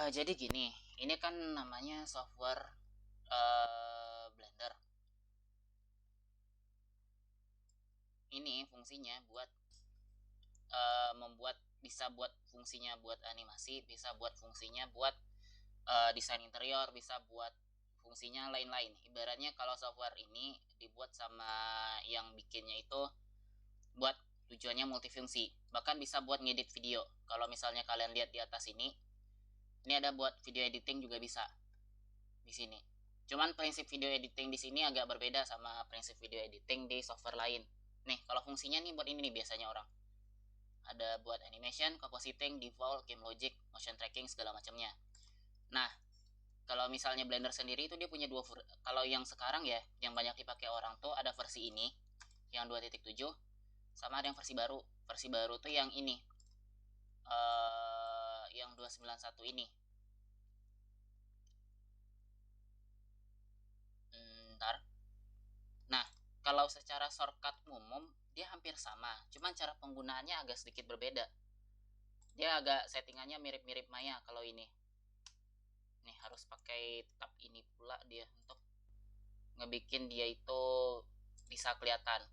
Jadi gini, ini kan namanya software Blender. Ini fungsinya buat bisa buat fungsinya buat animasi, bisa buat fungsinya buat desain interior, bisa buat fungsinya lain-lain. Ibaratnya kalau software ini dibuat sama yang bikinnya itu buat tujuannya multifungsi. Bahkan bisa buat ngedit video. Kalau misalnya kalian lihat di atas ini ada buat video editing juga bisa di sini. Cuman prinsip video editing di sini agak berbeda sama prinsip video editing di software lain. Nih, kalau fungsinya nih buat ini nih biasanya orang. Ada buat animation, compositing, default, game logic, motion tracking segala macamnya. Nah, kalau misalnya Blender sendiri itu dia punya kalau yang sekarang ya, yang banyak dipakai orang tuh ada versi ini yang 2.7 sama ada yang versi baru. Versi baru tuh yang ini. Yang 291 ini. Ntar. Nah, kalau secara shortcut umum dia hampir sama, cuman cara penggunaannya agak sedikit berbeda. Dia agak settingannya mirip-mirip Maya kalau ini. Nih harus pakai tab ini pula dia untuk ngebikin dia itu bisa kelihatan.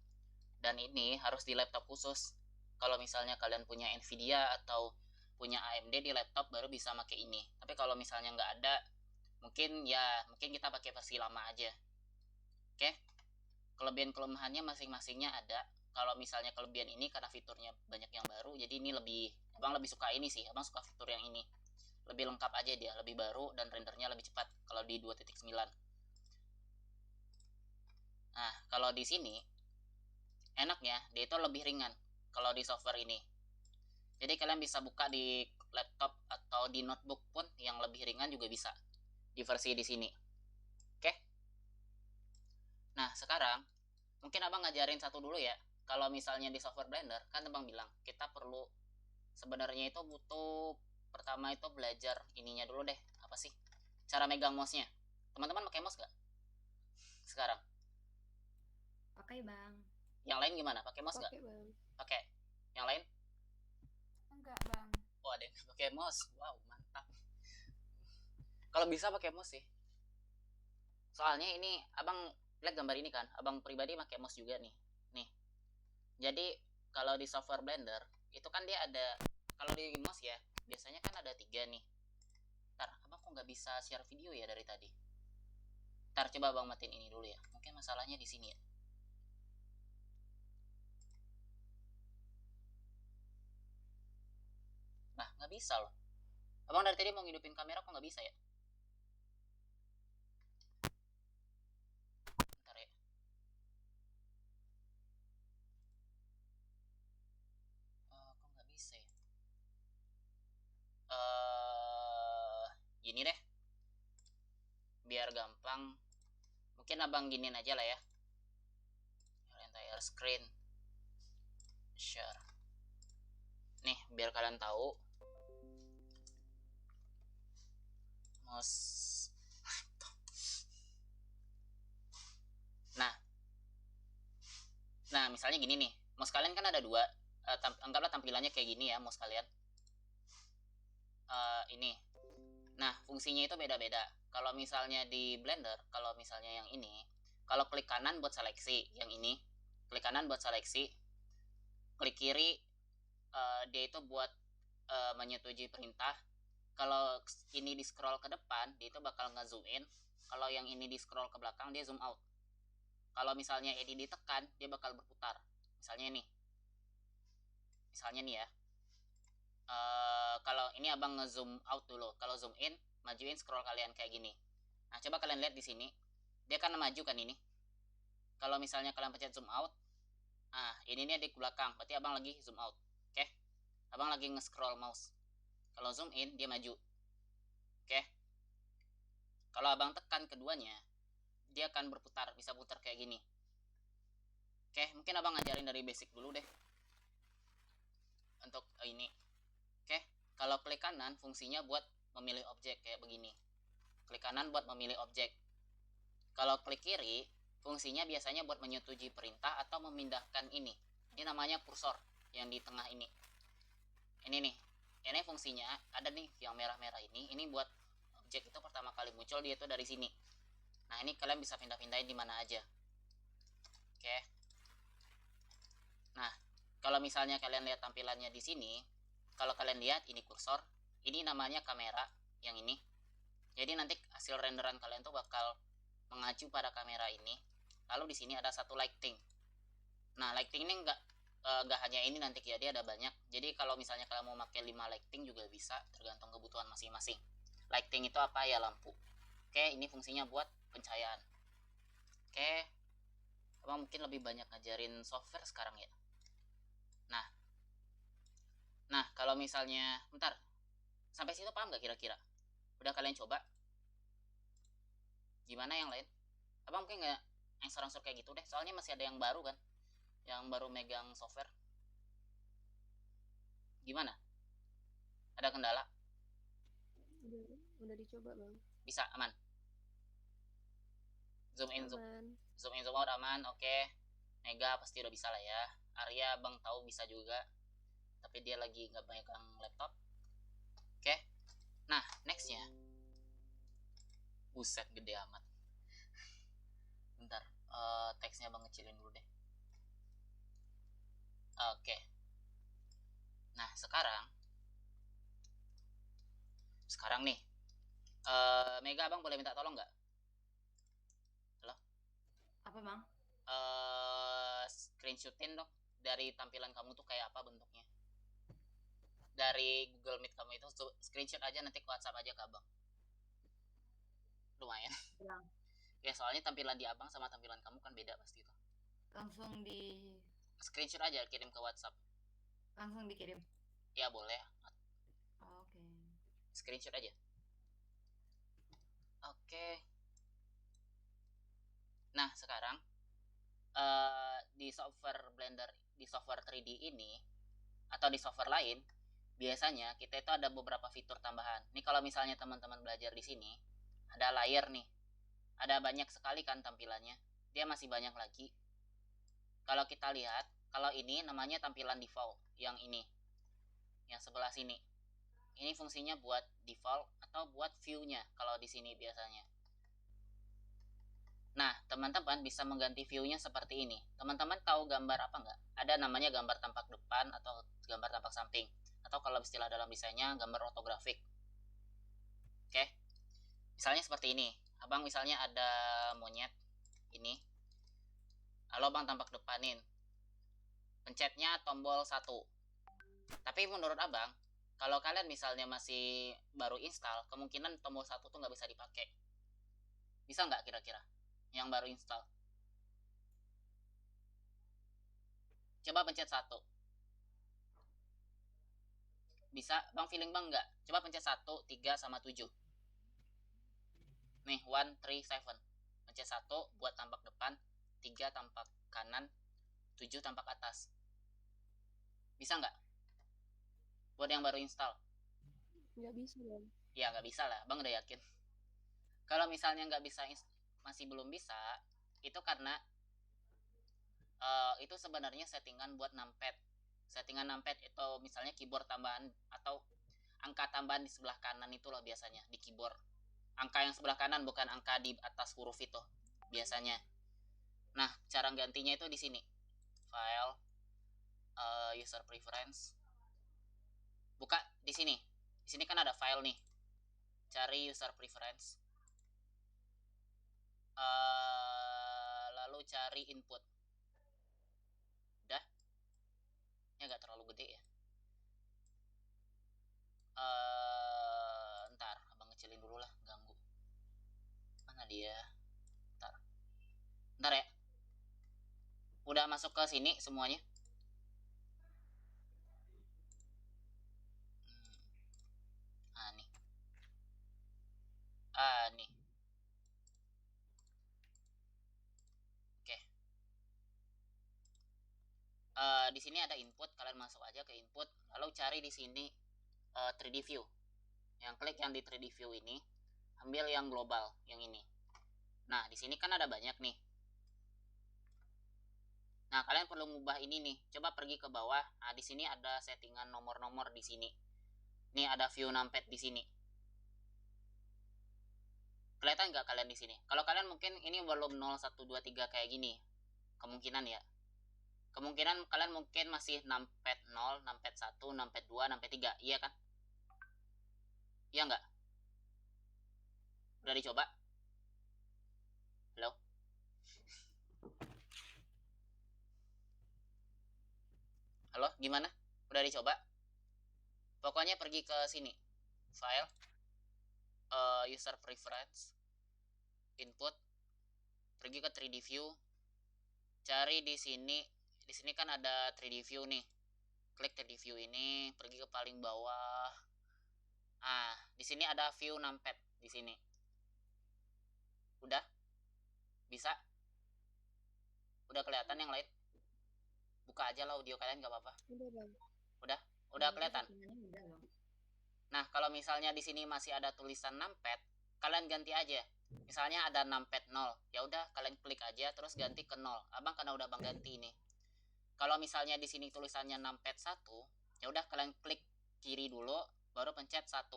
Dan ini harus di laptop khusus. Kalau misalnya kalian punya Nvidia atau punya AMD di laptop baru bisa pakai ini. Tapi kalau misalnya nggak ada, mungkin kita pakai versi lama aja. Oke? Kelebihan kelemahannya masing-masingnya ada. Kalau misalnya kelebihan ini karena fiturnya banyak yang baru, jadi ini abang lebih suka ini sih. Abang suka fitur yang ini. Lebih lengkap aja dia, lebih baru dan rendernya lebih cepat kalau di 2.9. Nah, kalau di sini enaknya dia itu lebih ringan kalau di software ini. Jadi kalian bisa buka di laptop atau di notebook pun yang lebih ringan juga bisa di versi di sini. Oke? Nah, sekarang mungkin abang ngajarin satu dulu ya. Kalau misalnya di software Blender, kan abang bilang kita perlu sebenarnya itu butuh pertama itu belajar ininya dulu deh. Apa sih? Cara megang mouse-nya. Teman-teman pakai mouse gak sekarang? Pakai bang. Yang lain gimana? Pakai mouse gak? Pakai bang. Pakai. Yang lain? Enggak bang. Oh, ada yang pakai mouse. Wow, mantap. Kalau bisa pakai mouse sih. Soalnya ini abang lihat gambar ini kan, abang pribadi pakai mouse juga nih. Nih. Jadi kalau di software Blender itu kan dia ada, kalau di mouse ya biasanya kan ada 3 nih. Ntar, abang kok nggak bisa share video ya dari tadi? Ntar coba abang matiin ini dulu ya. Mungkin masalahnya di sini ya. Nah, nggak bisa loh. Abang dari tadi mau ngidupin kamera kok nggak bisa ya? Ntar ya. Kok nggak bisa ya? Gini deh. Biar gampang. Mungkin abang giniin aja lah ya. Entire screen. Share. Nih, biar kalian tahu. Mouse. Nah, misalnya gini nih. Mouse kalian kan ada 2. Anggaplah tampilannya kayak gini ya, mouse kalian. Ini. Nah, fungsinya itu beda-beda. Kalau misalnya di Blender, kalau misalnya yang ini, kalau klik kanan buat seleksi, yang ini, klik kanan buat seleksi, klik kiri, dia itu buat menyetujui perintah. Kalau ini di scroll ke depan, dia itu bakal nge-zoom in. Kalau yang ini di scroll ke belakang, dia zoom out. Kalau misalnya ini ditekan, dia bakal berputar. Misalnya nih. Misalnya nih ya. Kalau ini abang nge-zoom out dulu. Kalau zoom in, majuin scroll kalian kayak gini. Nah, coba kalian lihat di sini. Dia kan maju kan ini. Kalau misalnya kalian pencet zoom out, nah ini nih di belakang. Berarti abang lagi zoom out. Oke? Abang lagi nge-scroll mouse. Kalau zoom in, dia maju. Oke? Kalau abang tekan keduanya, dia akan berputar. Bisa putar kayak gini. Oke? Mungkin abang ngajarin dari basic dulu deh. Untuk ini. Oke? Kalau klik kanan, fungsinya buat memilih objek kayak begini. Klik kanan buat memilih objek. Kalau klik kiri, fungsinya biasanya buat menyetujui perintah atau memindahkan ini. Ini namanya kursor yang di tengah ini. Ini nih. Ini fungsinya ada nih yang merah-merah ini buat objek itu pertama kali muncul dia itu dari sini. Nah, ini kalian bisa pindah-pindahin di mana aja. Oke. Nah, kalau misalnya kalian lihat tampilannya di sini, kalau kalian lihat ini kursor, ini namanya kamera yang ini. Jadi nanti hasil renderan kalian tuh bakal mengacu pada kamera ini. Lalu di sini ada satu lighting. Nah, lighting ini nggak hanya ini nanti ya, dia ada banyak. Jadi kalau misalnya kalian mau pakai 5 lighting juga bisa, tergantung kebutuhan masing-masing. Lighting itu apa ya? Lampu. Oke, ini fungsinya buat pencahayaan. Oke, abang mungkin lebih banyak ngajarin software sekarang ya. Nah, kalau misalnya, bentar, sampai situ paham nggak kira-kira? Udah kalian coba? Gimana yang lain? Abang mungkin nggak answer kayak gitu deh, soalnya masih ada yang baru kan, yang baru megang software. Gimana? Ada kendala? Udah dicoba bang. Bisa aman? Zoom in, Aman. zoom out aman, oke. Mega pasti udah bisa lah ya. Arya bang tahu bisa juga, tapi dia lagi nggak megang laptop. Oke. Nah, nextnya, buset gede amat. Bentar, teksnya bang kecilin dulu deh. Oke. Nah, sekarang nih, Mega abang boleh minta tolong nggak? Halo? Apa bang? Screenshotin dong dari tampilan kamu tuh kayak apa bentuknya. Dari Google Meet kamu itu screenshot aja, nanti ke WhatsApp aja ke abang. Lumayan. Bang. Ya soalnya tampilan di abang sama tampilan kamu kan beda pasti itu. Langsung Screenshot aja, kirim ke WhatsApp. langsung dikirim. Ya boleh. Oke. Screenshot aja. Oke. Nah, sekarang di software Blender, di software 3D ini atau di software lain, biasanya kita itu ada beberapa fitur tambahan. Nih kalau misalnya teman-teman belajar di sini, ada layer nih. Ada banyak sekali kan tampilannya. Dia masih banyak lagi. Kalau kita lihat, kalau ini namanya tampilan default, yang ini. Yang sebelah sini. Ini fungsinya buat default atau buat view-nya kalau di sini biasanya. Nah, teman-teman bisa mengganti view-nya seperti ini. Teman-teman tahu gambar apa nggak? Ada namanya gambar tampak depan atau gambar tampak samping. Atau kalau istilah dalam desainnya, gambar ortografik. Oke? Misalnya seperti ini. Abang misalnya ada monyet ini. Lalu abang tampak depanin. Pencetnya tombol 1. Tapi menurut abang, kalau kalian misalnya masih baru install, kemungkinan tombol 1 tuh nggak bisa dipakai. Bisa nggak kira-kira? Yang baru install. Coba pencet 1. Bisa? Bang feeling bang nggak? Coba pencet 1, 3, sama 7. Nih, 1, 3, 7. Pencet 1 buat tampak depan, 3 tampak kanan, 7 tampak atas. Bisa nggak? Buat yang baru install. Nggak bisa bang. Ya nggak bisa lah, bang udah yakin. Kalau misalnya nggak bisa, masih belum bisa, itu karena itu sebenarnya settingan buat numpad. Settingan numpad itu misalnya keyboard tambahan atau angka tambahan di sebelah kanan itulah biasanya di keyboard. Angka yang sebelah kanan, bukan angka di atas huruf itu biasanya. Nah, cara gantinya itu di sini. File, user preference. Buka di sini. Di sini kan ada file nih. Cari user preference. Lalu cari input. Udah? Ya nggak terlalu gede ya. Ntar abang ngecilin dulu lah, ganggu. Mana dia? Ntar ya. Udah masuk ke sini semuanya. Nih. Nih. Oke. Di sini ada input, kalian masuk aja ke input, lalu cari di sini 3D view. Yang klik yang di 3D view ini, ambil yang global, yang ini. Nah, di sini kan ada banyak nih. Nah, kalian perlu ngubah ini nih. Coba pergi ke bawah. Nah, di sini ada settingan nomor-nomor di sini. Nih ada view numpad di sini. Kelihatan nggak kalian di sini? Kalau kalian mungkin ini belum 0, 1, 2, 3 kayak gini. Kemungkinan ya. Kemungkinan kalian mungkin masih numpad 0, numpad 1, numpad 2, numpad 3. Iya kan? Iya nggak? Udah dicoba? Halo? Halo, gimana? Udah dicoba? Pokoknya pergi ke sini. File. User preference. Input. Pergi ke 3D view. Cari di sini. Di sini kan ada 3D view nih. Klik 3D view ini, pergi ke paling bawah. Di sini ada view numpad di sini. Udah? Bisa? Udah kelihatan yang lain? Buka aja lah audio kalian, nggak apa-apa. Udah bang. Udah kelihatan. Udah, Bang. Nah, kalau misalnya di sini masih ada tulisan numpad, kalian ganti aja. Misalnya ada numpad 0, ya udah kalian klik aja terus ganti ke 0. Abang karena udah Bang ganti ini. Kalau misalnya di sini tulisannya numpad 1, ya udah kalian klik kiri dulu baru pencet 1.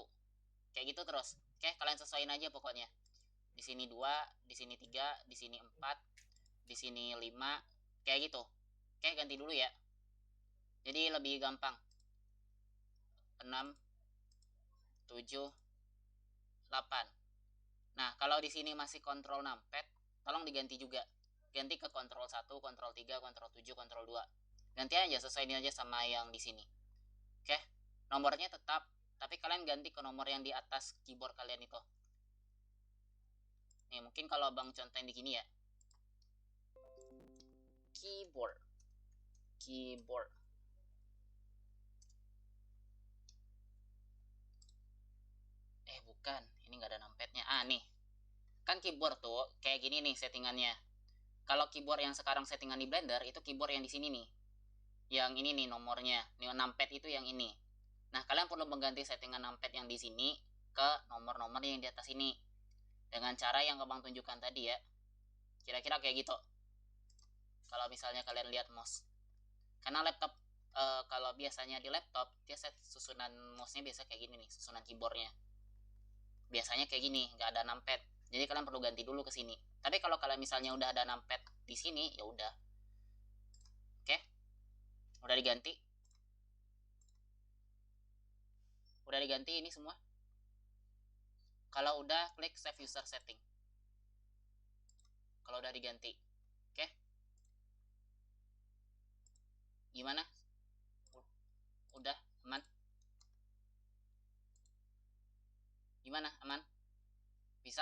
Kayak gitu terus. Oke, kalian sesuaiin aja pokoknya. Di sini 2, di sini 3, di sini 4, di sini 5, kayak gitu. Oke, ganti dulu ya. Jadi lebih gampang. 6, 7, 8. Nah, kalau di sini masih kontrol numpad, tolong diganti juga. Ganti ke kontrol 1, kontrol 3, kontrol 7, kontrol 2. Ganti aja, sesuaiin aja sama yang di sini. Oke, nomornya tetap, tapi kalian ganti ke nomor yang di atas keyboard kalian itu. Nih, mungkin kalau Bang contohin di gini ya. Keyboard. Bukan, ini nggak ada numpadnya. Nih, kan keyboard tuh kayak gini nih settingannya. Kalau keyboard yang sekarang settingan di Blender itu keyboard yang di sini nih. Yang ini nih nomornya. Nih numpad itu yang ini. Nah, kalian perlu mengganti settingan numpad yang di sini ke nomor-nomor yang di atas ini. Dengan cara yang Abang tunjukkan tadi ya. Kira-kira kayak gitu. Kalau misalnya kalian lihat mouse. Karena laptop kalau biasanya di laptop dia set susunan mouse-nya biasa kayak gini nih, susunan keyboardnya. Biasanya kayak gini, nggak ada numpad. Jadi kalian perlu ganti dulu ke sini. Tapi kalau kalian misalnya udah ada numpad di sini, ya udah. Oke? Udah diganti? Udah diganti ini semua? Kalau udah, klik Save User Setting. Kalau udah diganti. Oke? Gimana? Udah? Aman? Gimana? Aman? Bisa?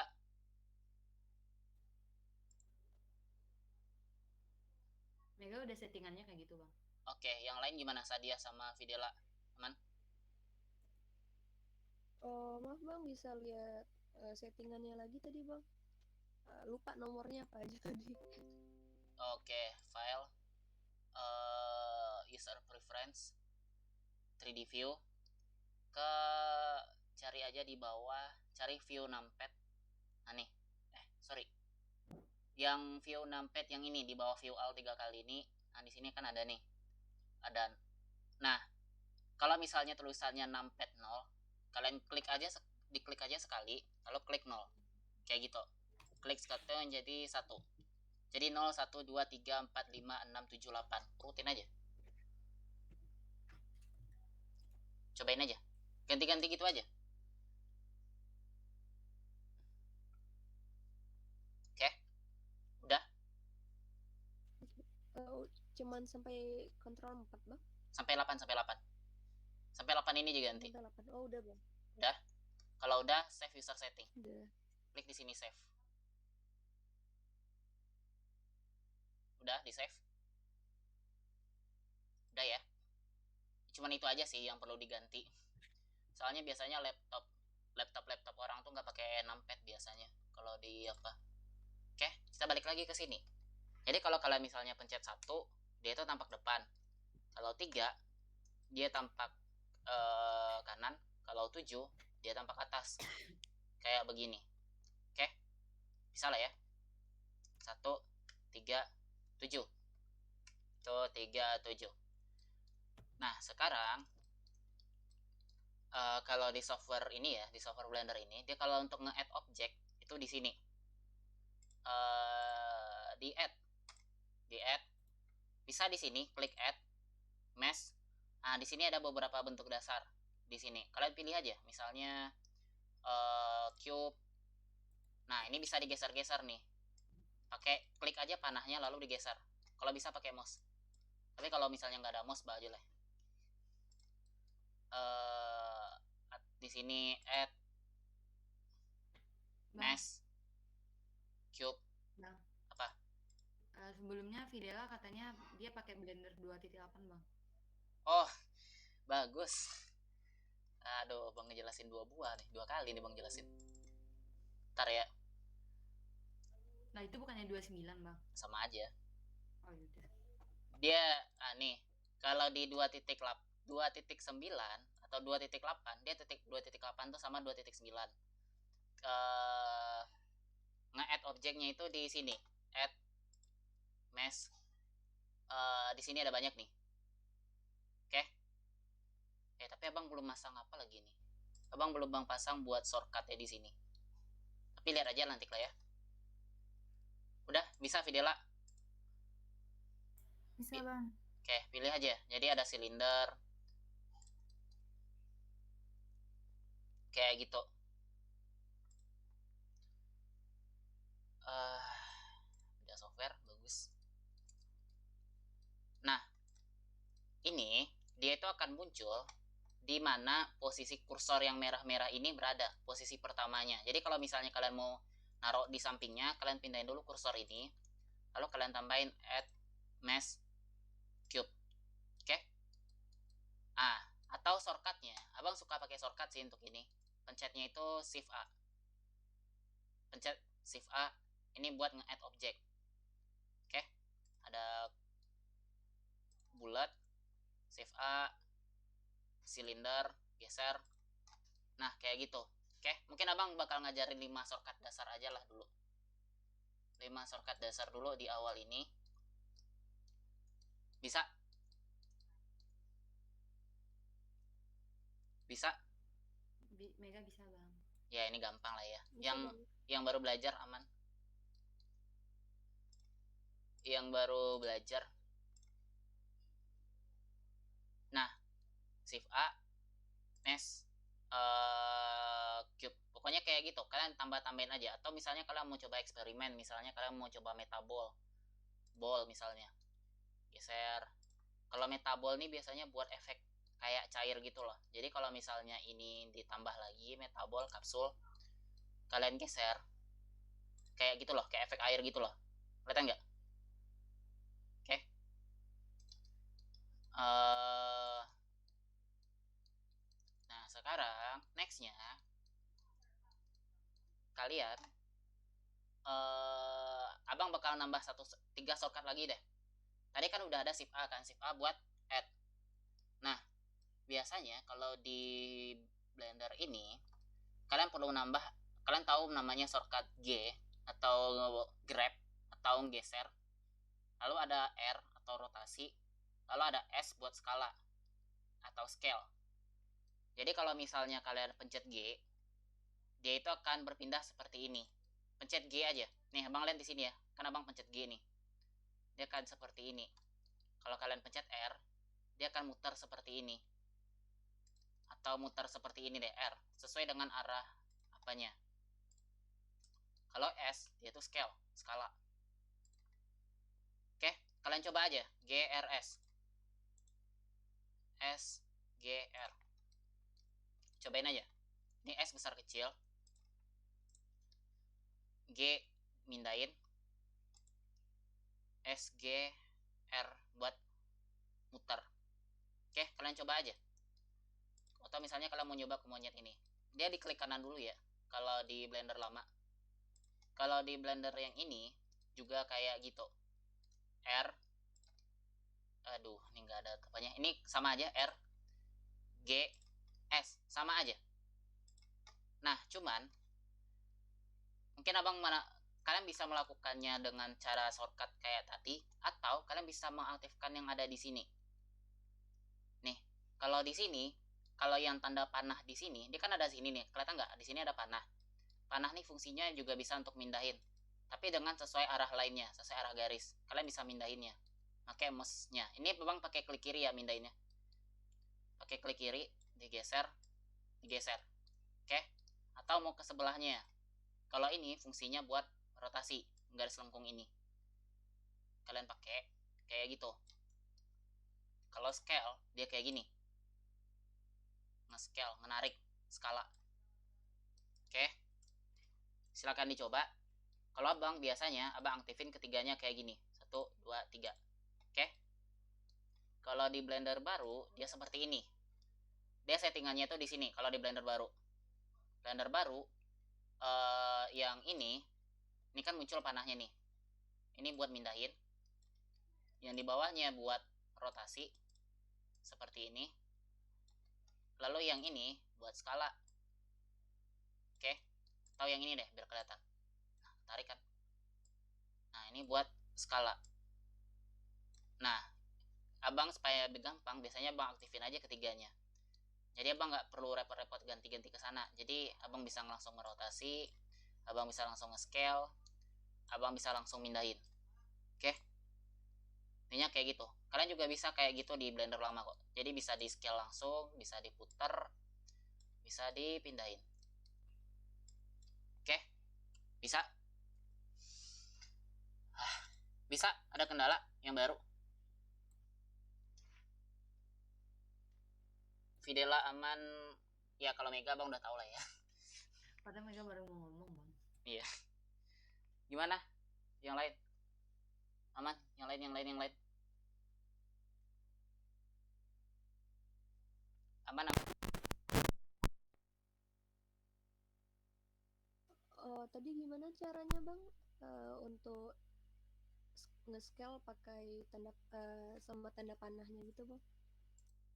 Mega udah settingannya kayak gitu, Bang. Oke, yang lain gimana? Sadia sama Videla? Aman? Maaf bang, bisa lihat settingannya lagi tadi bang. Lupa nomornya apa aja tadi. Oke, file user preference 3D view, ke cari aja di bawah, cari view numpad. Nah nih, sorry, yang view numpad yang ini di bawah view all 3 kali ini. Nah di sini kan ada nih, ada. Nah, kalau misalnya tulisannya numpad 0, kalian klik aja, diklik aja sekali, lalu klik 0, kayak gitu. Klik sekali menjadi 1. Jadi 0, 1, 2, 3, 4, 5, 6, 7, 8. Urutin aja. Cobain aja. Ganti-ganti gitu aja. Oke? Udah? Cuman sampai kontrol 4 bang? Sampai 8, sampai 8. Sampai 8 ini juga ganti. Sampai 8. Oh, udah bang. Udah? Kalau udah, save user setting. Udah. Klik di sini save. Udah, di save. Udah ya. Cuman itu aja sih yang perlu diganti. Soalnya biasanya laptop orang tuh nggak pakai numpad biasanya kalau di apa. Oke, kita balik lagi ke sini. Jadi kalau kalian misalnya pencet 1, dia itu tampak depan. Kalau 3, dia tampak kanan. Kalau 7, dia tampak atas. Kayak begini. Oke, bisa lah ya. 1, 3, 7. Tuh, 3, 7. Nah, sekarang kalau di software ini ya, di software Blender ini, dia kalau untuk nge-add objek itu di sini. Di add. Bisa di sini klik add mesh. Nah, di sini ada beberapa bentuk dasar. Di sini kalian pilih aja, misalnya cube. Nah, ini bisa digeser-geser nih. Pakai klik aja panahnya lalu digeser. Kalau bisa pakai mouse. Tapi kalau misalnya nggak ada mouse, aja lah. Di sini add Bang, mesh cube. Bang. Apa? Sebelumnya Videla katanya dia pakai Blender 2.8, Bang. Oh, bagus. Aduh, Bang ngejelasin 2 buah nih. 2 kali nih Bang jelasin. Ntar ya. Nah, itu bukannya 29, Bang. Sama aja. Oh, yaudah. Dia nih, kalau di 2.9 atau 2.8, dia 2.8 tuh sama 2.9. Nge-add objeknya itu di sini. Add mesh. Di sini ada banyak nih. Oke. Tapi abang belum pasang apa lagi nih. Abang belum pasang buat shortcutnya di sini. Tapi lihat aja nanti lah ya. Udah bisa Videla? Bisa Bang. Oke, pilih aja. Jadi ada silinder. Kayak gitu. Udah software, bagus. Nah, ini dia itu akan muncul di mana posisi kursor yang merah-merah ini berada, posisi pertamanya. Jadi kalau misalnya kalian mau naruh di sampingnya, kalian pindahin dulu kursor ini, lalu kalian tambahin add mesh cube. Oke? Atau shortcutnya, abang suka pakai shortcut sih untuk ini. Pencetnya itu shift A. Pencet shift A, ini buat nge-add objek. Oke? Ada bulat, shift A, silinder, geser. Nah, kayak gitu. Oke, mungkin abang bakal ngajarin 5 shortcut dasar aja lah dulu. 5 shortcut dasar dulu di awal ini. Bisa? Bisa? Mega bisa, Bang. Ya, ini gampang lah ya. Bisa, Yang baru belajar aman. Yang baru belajar. Nah, shift A, mesh cube. Pokoknya kayak gitu. Kalian tambah-tambahin aja. Atau misalnya kalian mau coba eksperimen, misalnya kalian mau coba metabol. Ball misalnya. Geser. Kalau metabol nih biasanya buat efek kayak cair gitu loh. Jadi kalau misalnya ini ditambah lagi metabol kapsul, kalian geser kayak gitu loh, kayak efek air gitu loh. Kelihatan nggak? Oke. Nah sekarang nextnya kalian abang bakal nambah 3 shortcut lagi deh. Tadi kan udah ada shift A kan, shift A buat add. Nah biasanya kalau di Blender ini kalian perlu nambah, kalian tahu namanya shortcut G atau grab atau geser, lalu ada R atau rotasi, lalu ada S buat skala atau scale. Jadi kalau misalnya kalian pencet G, dia itu akan berpindah seperti ini. Pencet G aja. Nih, abang lihat di sini ya. Kan abang pencet G nih. Dia akan seperti ini. Kalau kalian pencet R, dia akan muter seperti ini. Atau muter seperti ini deh, R. Sesuai dengan arah apanya. Kalau S, dia itu scale, skala. Oke, kalian coba aja. GRS. SGR. Cobain aja. Ini S besar kecil. G mindain. SGR buat muter. Oke, kalian coba aja. Atau misalnya kalian mau nyoba ke monyet ini. Dia diklik kanan dulu ya. Kalau di Blender lama. Kalau di Blender yang ini juga kayak gitu. R. Aduh, ini nggak ada apanya. Ini sama aja R. G. S. Sama aja. Nah, cuman mungkin abang kalian bisa melakukannya dengan cara shortcut kayak tadi, atau kalian bisa mengaktifkan yang ada di sini. Nih, kalau di sini kalau yang tanda panah di sini, dia kan ada sini nih, kelihatan nggak? Di sini ada panah. Panah nih fungsinya juga bisa untuk mindahin, tapi dengan sesuai arah lainnya, sesuai arah garis. Kalian bisa mindahinnya pakai mouse-nya. Ini Bang pakai klik kiri ya mindahinnya. Pakai klik kiri, digeser, digeser. Oke? Atau mau ke sebelahnya. Kalau ini fungsinya buat rotasi garis lengkung ini. Kalian pakai kayak gitu. Kalau scale dia kayak gini. Nge-scale, menarik skala. Oke? Silakan dicoba. Kalau abang biasanya abang aktifin ketiganya kayak gini. 1, 2, 3. Oke? Kalau di Blender baru dia seperti ini. Dia settingannya tuh di sini kalau di Blender baru. Blender baru yang ini kan muncul panahnya nih. Ini buat mindahin. Yang di bawahnya buat rotasi seperti ini. Lalu yang ini buat skala. Oke? Atau yang ini deh biar kelihatan. Nah, tarik kan. Nah, ini buat skala. Nah, abang supaya lebih gampang, biasanya abang aktifin aja ketiganya. Jadi abang nggak perlu repot-repot ganti-ganti ke sana. Jadi abang bisa langsung ngerotasi, abang bisa langsung nge-scale, abang bisa langsung mindahin. Oke? Intinya kayak gitu. Kalian juga bisa kayak gitu di Blender lama kok. Jadi bisa di scale langsung, bisa diputer, bisa dipindahin. Oke? Bisa? Bisa? Ada kendala yang baru? Videla aman. Ya kalau Mega bang udah tau lah ya. Padahal Mega baru mau ngomong bang. Iya. Gimana? Yang lain? Aman? Yang lain? Aman? Tadi gimana caranya bang untuk nge-scale pakai tanda sama tanda panahnya gitu bang?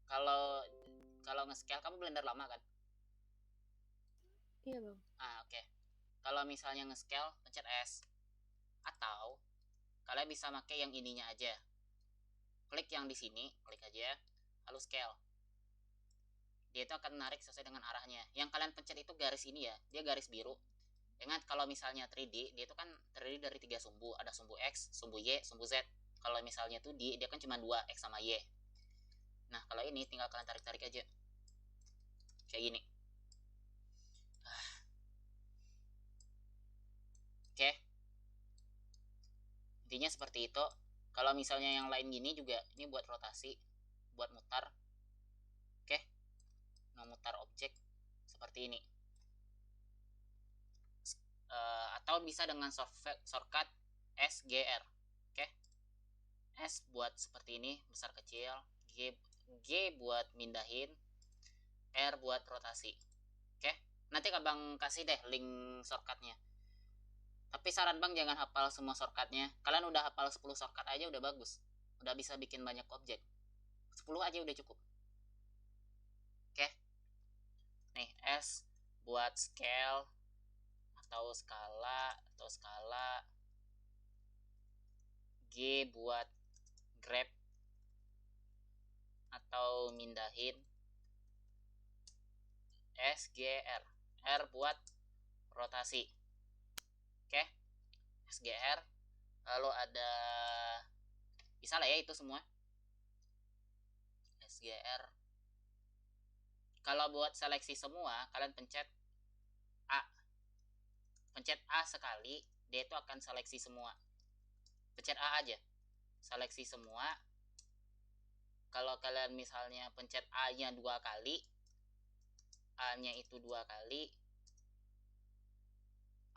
Kalau nge-scale kamu Blender lama kan? Iya bang. Oke. Kalau misalnya nge-scale pencet S. Atau kalian bisa pakai yang ininya aja. Klik yang di sini, klik aja, lalu scale. Dia itu akan menarik sesuai dengan arahnya. Yang kalian pencet itu garis ini ya, dia garis biru. Ingat kalau misalnya 3D, dia itu kan terdiri dari 3 sumbu. Ada sumbu X, sumbu Y, sumbu Z. Kalau misalnya 2D, dia kan cuma 2, X sama Y. Nah, kalau ini tinggal kalian tarik-tarik aja. Kayak gini. Oke. Intinya seperti itu. Kalau misalnya yang lain gini juga, ini buat rotasi, buat mutar. Oke. Memutar objek seperti ini. Atau bisa dengan shortcut SGR. Oke. S buat seperti ini, besar kecil. G buat mindahin. R buat rotasi. Oke. Nanti abang kasih deh link shortcutnya. Tapi saran bang jangan hafal semua shortcutnya. Kalian udah hafal 10 shortcut aja udah bagus. Udah bisa bikin banyak objek. 10 aja udah cukup. Oke. Nih S buat scale atau skala. G buat grab atau mindahin. SGR. R buat rotasi. Oke. SGR. Lalu ada bisa lah ya itu semua. SGR. Kalau buat seleksi semua, kalian pencet A. Pencet A sekali, dia itu akan seleksi semua. Pencet A aja. Seleksi semua. Kalau kalian misalnya pencet A-nya 2 kali, A-nya itu 2 kali,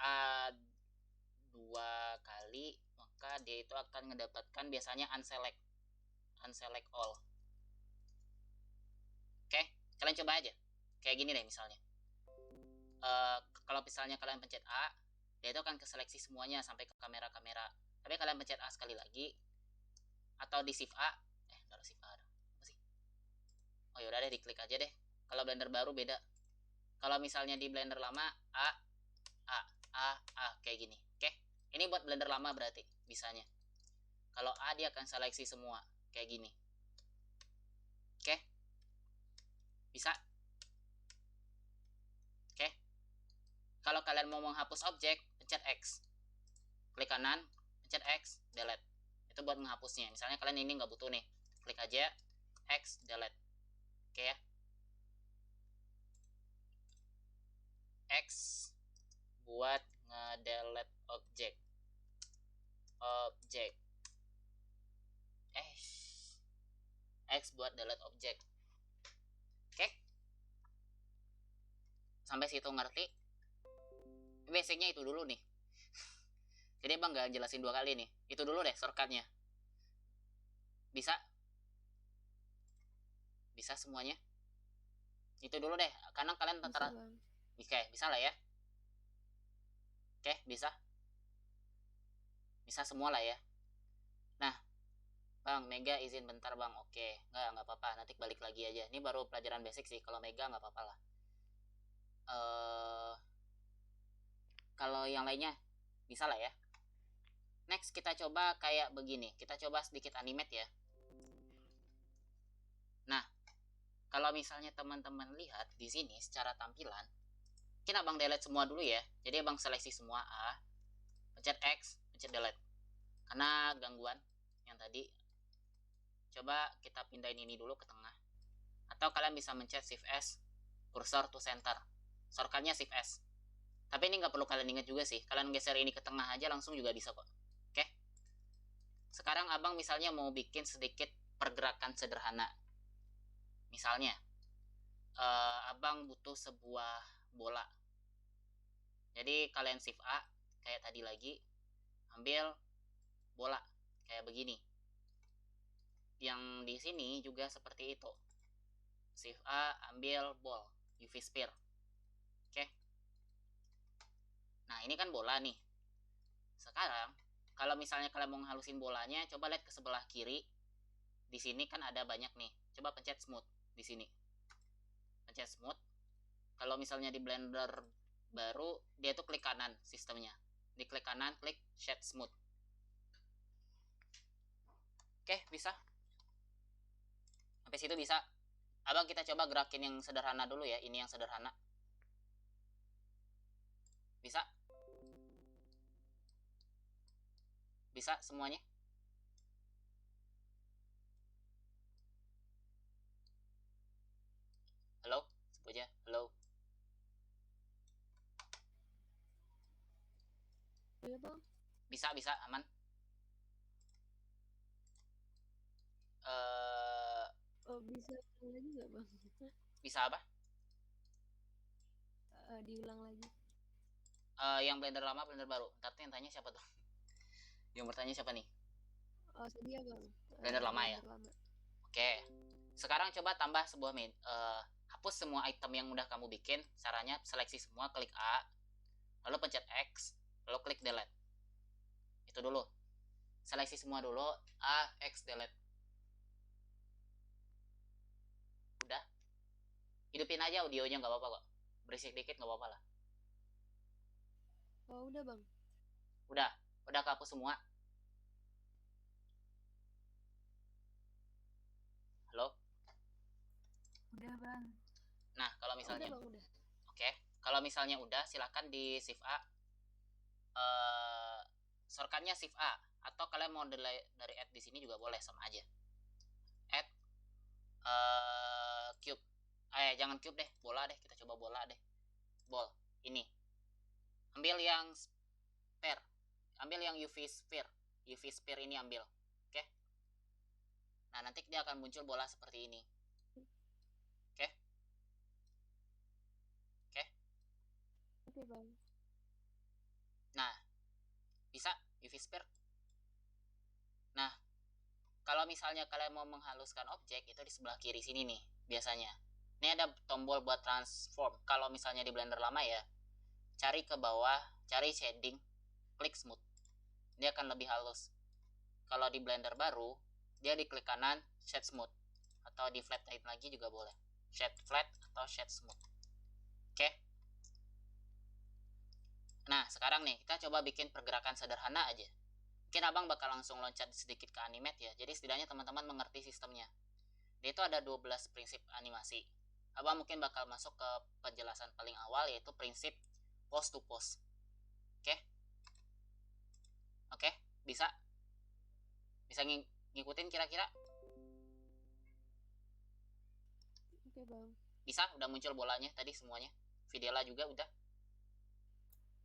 A 2 kali, maka dia itu akan mendapatkan biasanya unselect all. Oke, kalian coba aja. Kayak gini deh misalnya. Kalau misalnya kalian pencet A, dia itu akan keseleksi semuanya sampai ke kamera-kamera. Tapi kalian pencet A sekali lagi, atau di shift A, udah shift A apa sih? Oh yaudah deh, diklik aja deh. Kalau Blender baru beda. Kalau misalnya di Blender lama A kayak gini. Oke, ini buat Blender lama berarti bisanya. Kalau A dia akan seleksi semua kayak gini. Oke, bisa. Kalau kalian mau menghapus objek, pencet X. Klik kanan, pencet X, delete. Itu buat menghapusnya. Misalnya kalian ini nggak butuh nih, klik aja X, delete. Oke ya. X buat ngedelete objek. X buat delete objek. Oke. Sampai situ ngerti? Basicnya itu dulu nih. Jadi bang gak jelasin 2 kali nih. Itu dulu deh shortcutnya. Bisa? Bisa semuanya? Itu dulu deh. Karena kalian antara... Oke, bisa lah ya. Oke, bisa. Bisa semua lah ya. Nah, bang, Mega izin bentar bang. Oke, nggak apa-apa. Nanti balik lagi aja. Ini baru pelajaran basic sih. Kalau Mega nggak apa-apa lah. Kalau yang lainnya bisa lah ya. Next kita coba kayak begini. Kita coba sedikit animate ya. Nah, kalau misalnya teman-teman lihat di sini secara tampilan, mungkin abang delete semua dulu ya. Jadi abang seleksi semua A, pencet X, pencet delete. Karena gangguan yang tadi. Coba kita pindahin ini dulu ke tengah. Atau kalian bisa mencet Shift S, cursor to center. Shortcutnya Shift S. Tapi ini nggak perlu kalian ingat juga sih. Kalian geser ini ke tengah aja langsung juga bisa kok. Oke. Sekarang abang misalnya mau bikin sedikit pergerakan sederhana. Misalnya, abang butuh sebuah bola. Jadi kalian Shift A, kayak tadi lagi, ambil bola, kayak begini. Yang di sini juga seperti itu. Shift A, ambil ball, UV sphere. Oke. Nah, ini kan bola nih. Sekarang, kalau misalnya kalian mau ngehalusin bolanya, coba lihat ke sebelah kiri. Di sini kan ada banyak nih. Coba pencet smooth di sini. Pencet smooth. Kalau misalnya di Blender baru, dia tuh klik kanan sistemnya. Di klik kanan, klik shade smooth. Oke, bisa. Sampai situ bisa. Abang kita coba gerakin yang sederhana dulu ya. Ini yang sederhana. Bisa? Bisa semuanya? Halo? Sebut aja. Halo? Iya bang. Bisa, aman. Bisa lagi nggak bang? Bisa apa? Diulang lagi. Yang Blender lama, Blender baru. Ntar yang tanya siapa tuh? Yang bertanya siapa nih? Oh, sedia bang. Blender lama ya? Lama. Oke. Sekarang coba tambah sebuah hapus semua item yang udah kamu bikin. Caranya seleksi semua, klik A, lalu pencet X, lalu klik delete. Itu dulu. Seleksi semua dulu, A, X, delete. Udah. Hidupin aja audionya, nggak apa-apa kok. Berisik dikit nggak apa-apa lah. Oh, udah bang. Udah kehapus semua. Halo? Udah bang. Nah, kalau misalnya Udah. Oke, kalau misalnya udah, silakan di Shift A. Shortcutnya Shift A, atau kalian mau dari add di sini juga boleh, sama aja. Add cube. Jangan cube deh, bola deh. Kita coba bola deh. Ball. Ini. Ambil yang sphere. Ambil yang UV sphere. UV sphere ini ambil. Oke. Nah, nanti dia akan muncul bola seperti ini. Oke. Oke bang. Nah, bisa UV sphere. Nah, kalau misalnya kalian mau menghaluskan objek, itu di sebelah kiri sini nih biasanya. Ini ada tombol buat transform. Kalau misalnya di Blender lama ya, cari ke bawah, cari shading, klik smooth. Dia akan lebih halus. Kalau di Blender baru, dia di klik kanan, shade smooth. Atau di flat light lagi juga boleh. Shade flat atau shade smooth. Oke. Nah, sekarang nih, kita coba bikin pergerakan sederhana aja. Mungkin abang bakal langsung loncat sedikit ke animate ya. Jadi setidaknya teman-teman mengerti sistemnya. Dia itu ada 12 prinsip animasi. Abang mungkin bakal masuk ke penjelasan paling awal, yaitu prinsip post to post. Oke, bisa ngikutin kira-kira? Oke, Bang. Bisa, udah muncul bolanya tadi semuanya. Videla juga udah.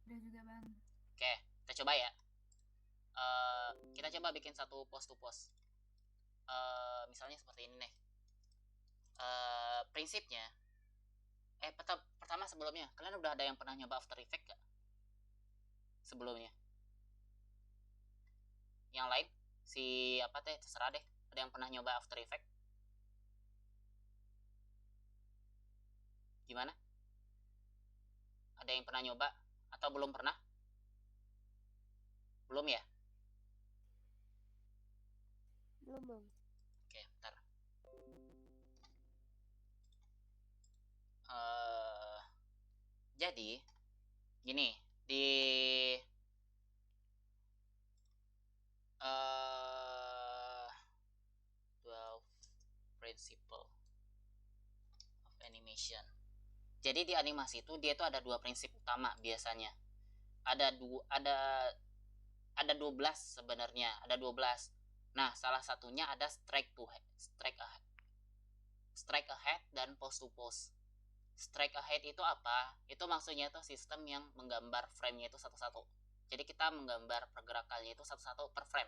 Udah juga, Bang. Oke, kita coba ya. Kita coba bikin satu post to post. Misalnya seperti ini nih. Prinsipnya pertama sebelumnya, kalian udah ada yang pernah nyoba After Effects gak? Sebelumnya yang lain terserah deh, ada yang pernah nyoba After Effects? Gimana? Ada yang pernah nyoba atau belum pernah? Belum ya? Belum, Bang. Oke, bentar. Jadi gini, di 12 principle of animation. Jadi di animasi itu dia tuh ada dua prinsip utama biasanya. Ada 12 sebenarnya, ada 12. Nah, salah satunya ada strike ahead dan post to post. Strike ahead itu apa? Itu maksudnya itu sistem yang menggambar frame-nya itu satu-satu. Jadi kita menggambar pergerakannya itu satu-satu per frame.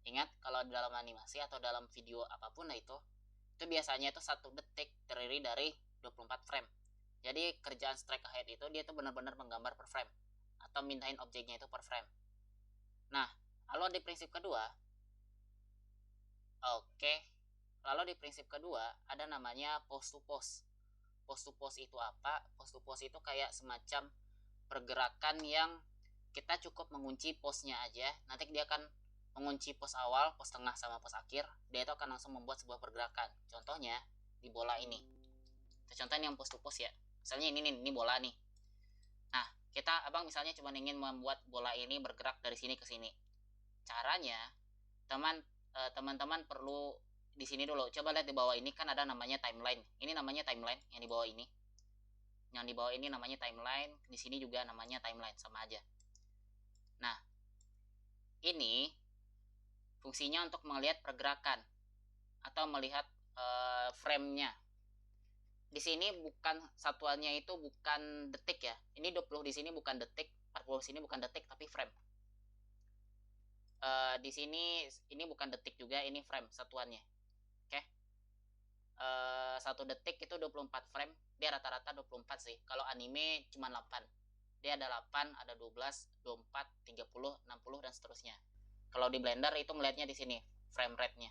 Ingat, kalau dalam animasi atau dalam video apapun itu biasanya itu 1 detik terdiri dari 24 frame. Jadi kerjaan strike ahead itu dia tuh benar-benar menggambar per frame atau mindahin objeknya itu per frame. Nah, lalu di prinsip kedua, lalu di prinsip kedua ada namanya post to post. Post to post itu apa? Post to post itu kayak semacam pergerakan yang kita cukup mengunci postnya aja. Nanti dia akan mengunci pos awal, pos tengah, sama pos akhir. Dia itu akan langsung membuat sebuah pergerakan. Contohnya di bola ini. Kita contohin yang post to post ya. Misalnya ini bola nih. Nah, abang misalnya cuma ingin membuat bola ini bergerak dari sini ke sini. Caranya, teman-teman perlu di sini dulu. Coba lihat di bawah ini kan ada namanya timeline. Ini namanya timeline yang di bawah ini. Yang di bawah ini namanya timeline, di sini juga namanya timeline, sama aja. Nah, ini fungsinya untuk melihat pergerakan atau melihat frame-nya. Di sini bukan satuannya itu bukan detik ya. Ini 20 di sini bukan detik, 40 di sini bukan detik tapi frame. Di sini ini bukan detik juga, ini frame satuannya. Oke. 1 detik itu 24 frame. Dia rata-rata 24 sih. Kalau anime cuma 8. Dia ada 8, ada 12, 24, 30, 60 dan seterusnya. Kalau di Blender itu melihatnya di sini frame rate-nya.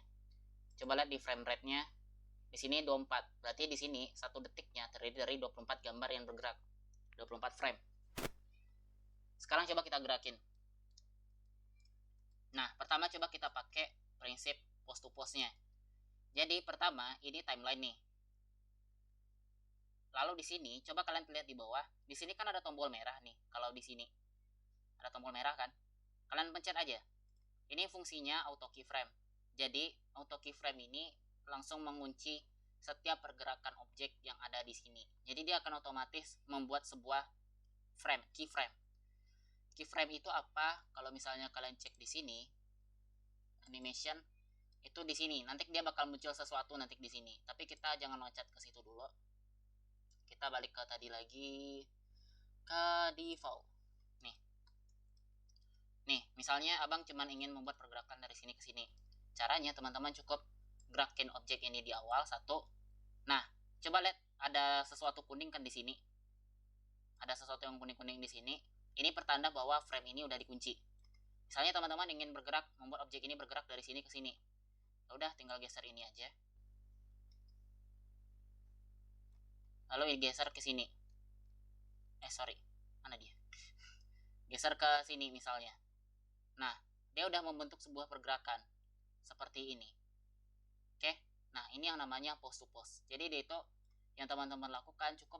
Coba lihat di frame rate-nya. Di sini 24. Berarti di sini 1 detiknya terdiri dari 24 gambar yang bergerak. 24 frame. Sekarang coba kita gerakin. Nah, pertama coba kita pakai prinsip post to post-nya. Jadi pertama ini timeline nih. Lalu di sini coba kalian lihat di bawah. Di sini kan ada tombol merah nih. Kalau di sini ada tombol merah kan? Kalian pencet aja. Ini fungsinya auto keyframe. Jadi auto keyframe ini langsung mengunci setiap pergerakan objek yang ada di sini. Jadi dia akan otomatis membuat sebuah keyframe. Keyframe itu apa? Kalau misalnya kalian cek di sini, animation itu di sini. Nanti dia bakal muncul sesuatu nanti di sini. Tapi kita jangan loncat ke situ dulu. Kita balik ke tadi lagi, ke default. Nih, misalnya abang cuma ingin membuat pergerakan dari sini ke sini. Caranya teman-teman cukup gerakin objek ini di awal satu. Nah, coba lihat ada sesuatu kuning kan di sini. Ada sesuatu yang kuning-kuning di sini. Ini pertanda bahwa frame ini udah dikunci. Misalnya teman-teman ingin bergerak, membuat objek ini bergerak dari sini ke sini. Udah tinggal geser ini aja. Lalu geser ke sini. Mana dia? Geser ke sini misalnya. Nah, dia udah membentuk sebuah pergerakan seperti ini. Oke. Nah, ini yang namanya post to post. Jadi dia itu yang teman-teman lakukan cukup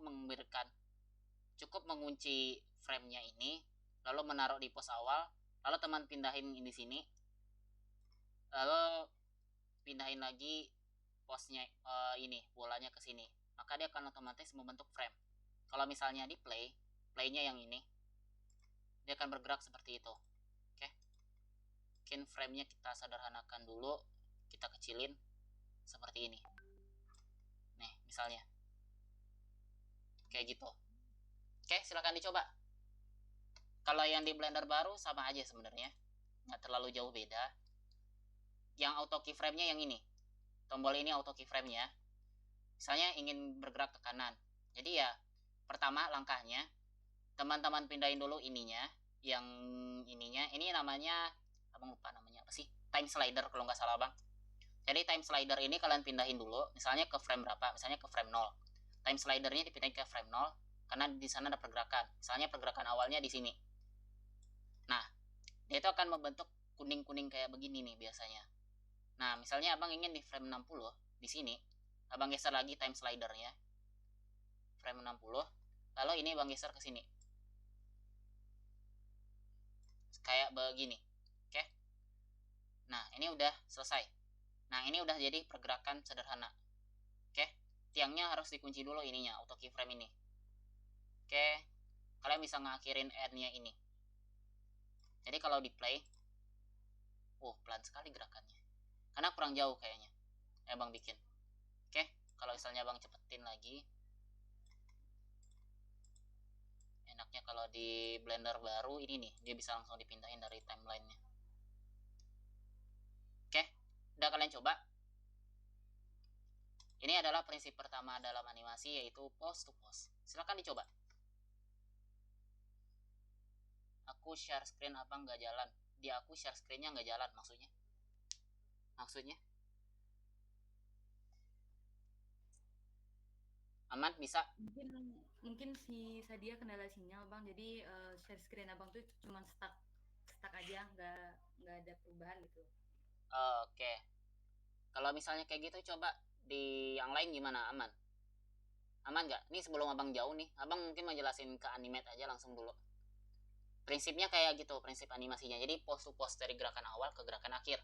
mengunci frame-nya ini, lalu menaruh di pos awal, lalu teman pindahin di sini, lalu pindahin lagi posnya ini bolanya ke sini. Maka dia akan otomatis membentuk frame. Kalau misalnya di play playnya yang ini, dia akan bergerak seperti itu. Oke, mungkin frame-nya kita sederhanakan dulu, kita kecilin seperti ini. Nih, misalnya kayak gitu. Oke, silakan dicoba. Kalau yang di Blender baru sama aja sebenarnya, nggak terlalu jauh beda. Yang auto keyframe-nya yang ini, tombol ini auto keyframe-nya. Misalnya ingin bergerak ke kanan, jadi ya pertama langkahnya teman-teman pindahin dulu ininya, yang ininya, ini namanya abang lupa namanya apa sih, time slider kalau nggak salah bang. Jadi time slider ini kalian pindahin dulu, misalnya ke frame berapa, misalnya ke frame 0. Time slidernya dipindahin ke frame 0 karena di sana ada pergerakan. Misalnya pergerakan awalnya di sini. Nah, dia itu akan membentuk kuning-kuning kayak begini nih biasanya. Nah, misalnya abang ingin di frame 60 di sini, abang geser lagi time slidernya frame 60, lalu ini abang geser ke sini kayak begini. Oke, nah ini udah selesai. Nah ini udah jadi pergerakan sederhana. Oke, tiangnya harus dikunci dulu ininya, auto keyframe ini. Oke, kalian bisa ngakhirin end-nya ini. Jadi kalau di play, pelan sekali gerakannya karena kurang jauh kayaknya bang bikin. Oke, kalau misalnya bang cepetin lagi, enaknya kalau di Blender baru ini nih, dia bisa langsung dipindahin dari timeline-nya. Oke, udah kalian coba. Ini adalah prinsip pertama dalam animasi, yaitu pose to pose. Silahkan dicoba. Aku share screen abang nggak jalan. Di aku share screen-nya nggak jalan, maksudnya aman bisa. Mungkin si Sadia kendala sinyal bang, jadi share screen abang tuh cuma stuck aja, nggak ada perubahan gitu. Oke, kalau misalnya kayak gitu coba di yang lain gimana, aman nggak? Ini sebelum abang jauh nih, abang mungkin mau jelasin ke animate aja langsung dulu. Prinsipnya kayak gitu, prinsip animasinya. Jadi pose to pose dari gerakan awal ke gerakan akhir.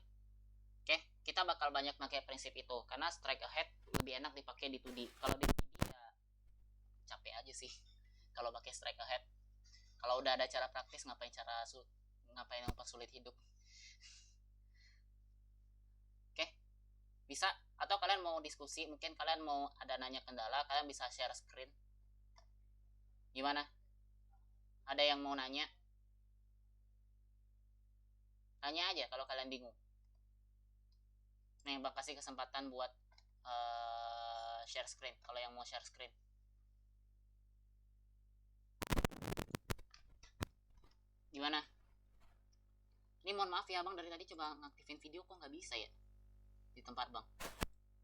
Oke, kita bakal banyak pakai prinsip itu karena strike ahead lebih enak dipakai di 2D. Kalau di 3D ya capek aja sih kalau pakai strike ahead. Kalau udah ada cara praktis, ngapain mempersulit hidup. Oke, bisa. Atau kalian mau diskusi, mungkin kalian mau ada nanya kendala, kalian bisa share screen. Gimana? Ada yang mau nanya? Tanya aja kalau kalian bingung. Nih, bang kasih kesempatan buat share screen kalau yang mau share screen. Gimana? Ini mohon maaf ya bang, dari tadi coba ngaktifin video kok nggak bisa ya di tempat bang.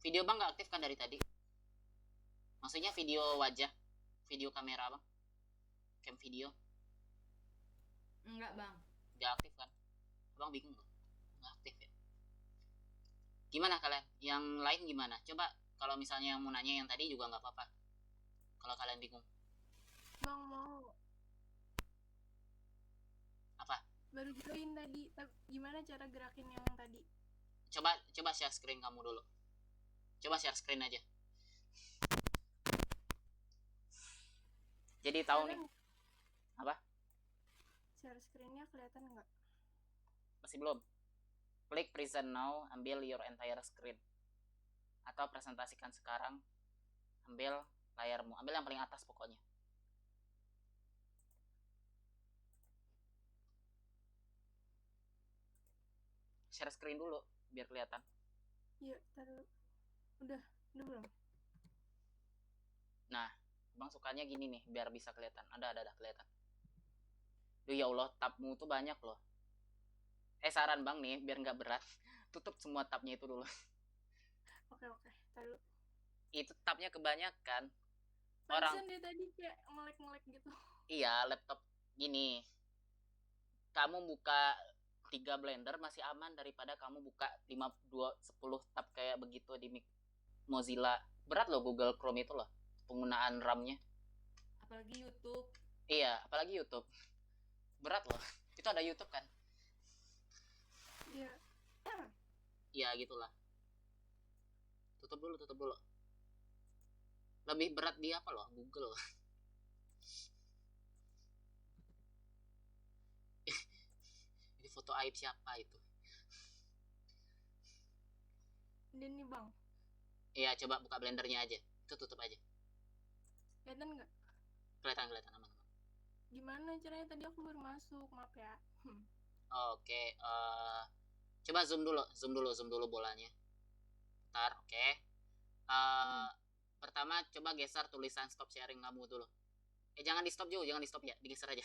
Video bang nggak aktif kan dari tadi? Maksudnya video wajah, video kamera bang, cam video. Enggak bang. Nggak aktif kan? Abang bingung loh, nggak aktif ya. Gimana kalian? Yang lain gimana? Coba kalau misalnya mau nanya yang tadi juga nggak apa-apa. Kalau kalian bingung. Bang mau. Apa? Baru join tadi. Gimana cara gerakin yang tadi? Coba share screen kamu dulu. Coba share screen aja. Jadi tahu nih. Apa? Share screen-nya kelihatan nggak? Masih belum. Klik present now, ambil your entire screen. Atau presentasikan sekarang, ambil layarmu, ambil yang paling atas pokoknya. Share screen dulu biar kelihatan. Iya, taruh. Udah belum? Nah, bang sukanya gini nih biar bisa kelihatan. Ada kelihatan. Duh ya Allah, tabmu tuh banyak loh. Saran bang nih biar nggak berat, tutup semua tabnya itu dulu. Oke, taruh. Itu tabnya kebanyakan. Orang dia tadi kayak melek-melek gitu. Iya, laptop gini. Kamu buka 3 Blender masih aman daripada kamu buka 10 tab kayak begitu di Mozilla. Berat loh Google Chrome itu loh, penggunaan RAM-nya. Apalagi YouTube. Iya, apalagi YouTube. Berat loh. Itu ada YouTube kan? Iya. Iya, gitulah. Tutup dulu. Lebih berat di apa loh? Google. foto aib siapa itu? Ini nih bang, Iya, coba buka blendernya aja. Itu tutup aja. kelihatan nggak? Kelihatan aman. Gimana caranya, tadi aku baru masuk, maaf ya. Oke, coba zoom dulu bolanya. Bentar, oke. Pertama coba geser tulisan stop sharing kamu dulu. Jangan di stop ya, digeser aja.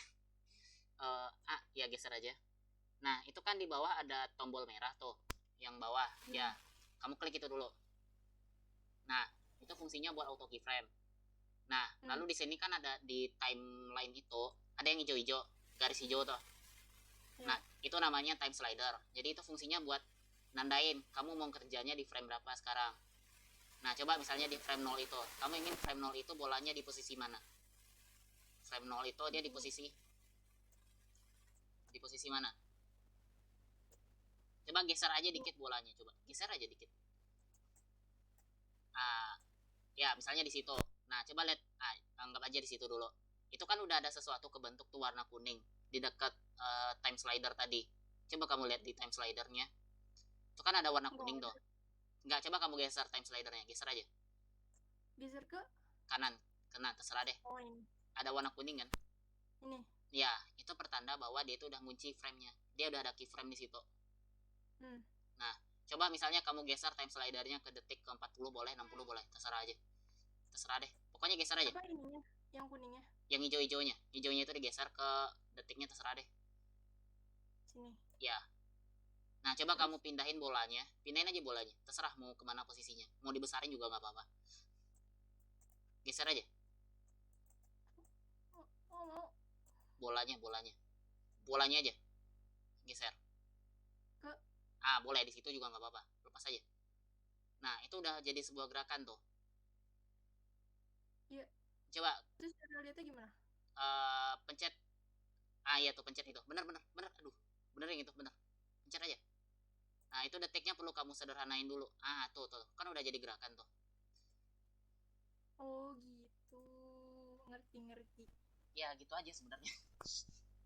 Ya geser aja. Nah, itu kan di bawah ada tombol merah tuh, yang bawah. Ya, kamu klik itu dulu. Nah, itu fungsinya buat auto keyframe. Nah, lalu di sini kan ada di timeline itu, ada yang hijau-hijau, garis hijau tuh. Nah, itu namanya time slider. Jadi itu fungsinya buat nandain kamu mau kerjanya di frame berapa sekarang. Nah, coba misalnya di frame 0 itu, kamu ingin frame 0 itu bolanya di posisi mana? Frame 0 itu dia di posisi mana? Coba geser aja dikit bolanya, coba geser aja dikit. Ya misalnya di situ. Nah, coba lihat, anggap aja di situ dulu. Itu kan udah ada sesuatu kebentuk tuh warna kuning di dekat time slider tadi. Coba kamu lihat di time slidernya. Itu kan ada warna kuning tuh. Enggak, coba kamu geser time slidernya, geser aja. Geser ke Kanan, terserah deh. oh ini. Ada warna kuning kan? Ini. Ya, itu pertanda bahwa dia itu udah ngunci frame-nya. Dia udah ada keyframe di situ. Nah, coba misalnya kamu geser time slidernya ke detik ke 40 boleh, 60 boleh, terserah aja. Terserah deh. Pokoknya geser aja. Apa ininya? Yang kuningnya? Yang hijau-hijaunya. Hijaunya itu digeser ke detiknya, terserah deh. Sini. Ya. Nah, coba kamu pindahin aja bolanya. Terserah mau kemana posisinya. Mau dibesarin juga nggak apa-apa. Geser aja. Mau. Bolanya aja. Geser. Ke? Boleh di situ juga nggak apa-apa. Lepas aja. Nah, itu udah jadi sebuah gerakan tuh. Iya. Coba. Terus cara lihatnya gimana? Pencet. Iya tuh, pencet itu. Bener. Aduh, bener yang itu, bener. Pencet aja. Nah, itu detiknya perlu kamu sederhanain dulu. Tuh. Kan udah jadi gerakan tuh. Oh, gitu. Ngerti. Ya, gitu aja sebenarnya.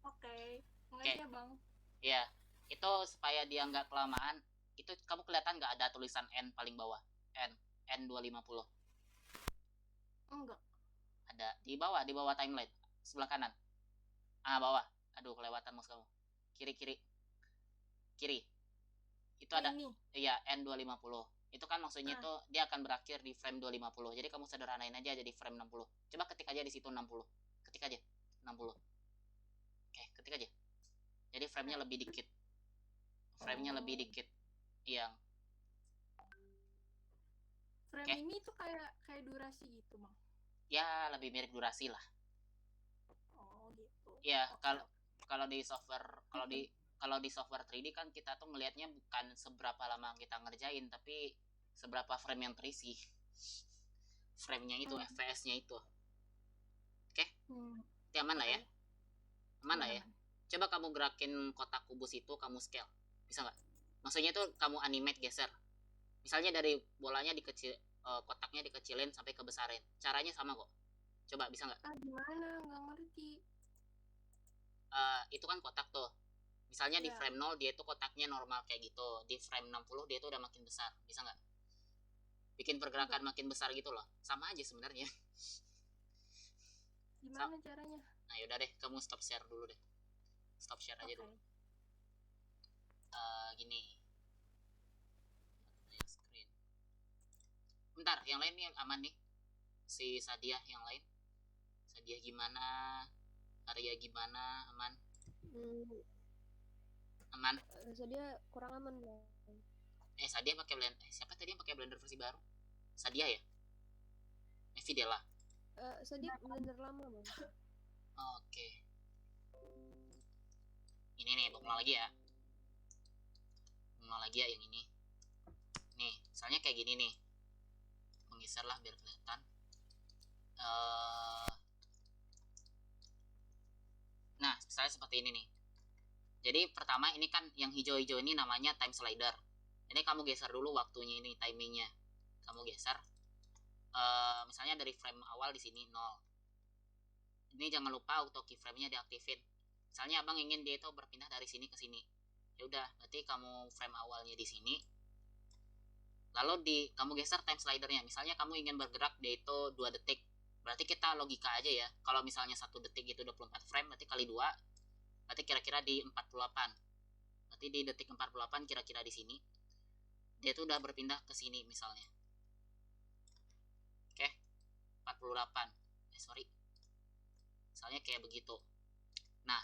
Oke. Ngerti ya, Bang? Iya. Itu supaya dia nggak kelamaan. Itu kamu kelihatan nggak ada tulisan N paling bawah? N250. Enggak. Ada di bawah timeline sebelah kanan. Bawah. Aduh, kelewatan mouse kamu. Kiri. Itu ada. Ini. Iya, N250. Itu kan maksudnya tuh dia akan berakhir di frame 250. Jadi kamu sederhanain aja jadi frame 60. Coba ketik aja di situ 60. Ketik aja 60. Oke, ketik aja. Jadi frame-nya lebih dikit. Iya. Frame ini tuh kayak durasi gitu, Bang. Ya, lebih mirip durasi lah. Oh, gitu. Ya, kalau di software 3D kan kita tuh ngelihatnya bukan seberapa lama kita ngerjain, tapi seberapa frame yang terisi. Frame-nya itu, FPS-nya itu. Oke? Itu aman lah ya? Aman lah ya? Coba kamu gerakin kotak kubus itu, kamu scale. Bisa nggak? Maksudnya tuh kamu animate geser. Misalnya dari bolanya kotaknya dikecilin sampai kebesarin. Caranya sama kok. Coba bisa nggak? Gimana? Nggak ngerti. Itu kan kotak tuh. Misalnya di frame 0 dia tuh kotaknya normal kayak gitu. Di frame 60 dia tuh udah makin besar. Bisa nggak? Bikin pergerakan makin besar gitu loh. Sama aja sebenarnya. Gimana caranya? Nah, yaudah deh, kamu stop share dulu deh. Stop share aja dulu. Gini. Screen. Bentar, yang lain nih aman nih. Si Sadia yang lain. Sadia gimana? Arya gimana? Aman? Aman? Sadia kurang aman lah. Sadia pakai Blender. Siapa tadi yang pakai Blender versi baru? Sadia ya? Videla. Sadia Blender lama, Bang. Oke. Ini nih, pengulang lagi ya. Yang ini. Nih, misalnya kayak gini nih. Menggeser lah biar kelihatan. Nah, misalnya seperti ini nih. Jadi pertama ini kan yang hijau-hijau ini namanya time slider. Ini kamu geser dulu waktunya ini, timingnya. Kamu geser. Misalnya dari frame awal di sini 0. Ini jangan lupa auto keyframe-nya diaktifin. Misalnya abang ingin dia itu berpindah dari sini ke sini. Ya udah, berarti kamu frame awalnya di sini, lalu kamu geser time slidernya. Misalnya kamu ingin bergerak dia itu 2 detik, berarti kita logika aja ya, kalau misalnya 1 detik itu 24 frame, berarti kali 2, berarti kira-kira di 48. Berarti di detik 48 kira-kira di sini dia tuh udah berpindah ke sini misalnya. Oke, 48. Sorry. Misalnya kayak begitu. Nah,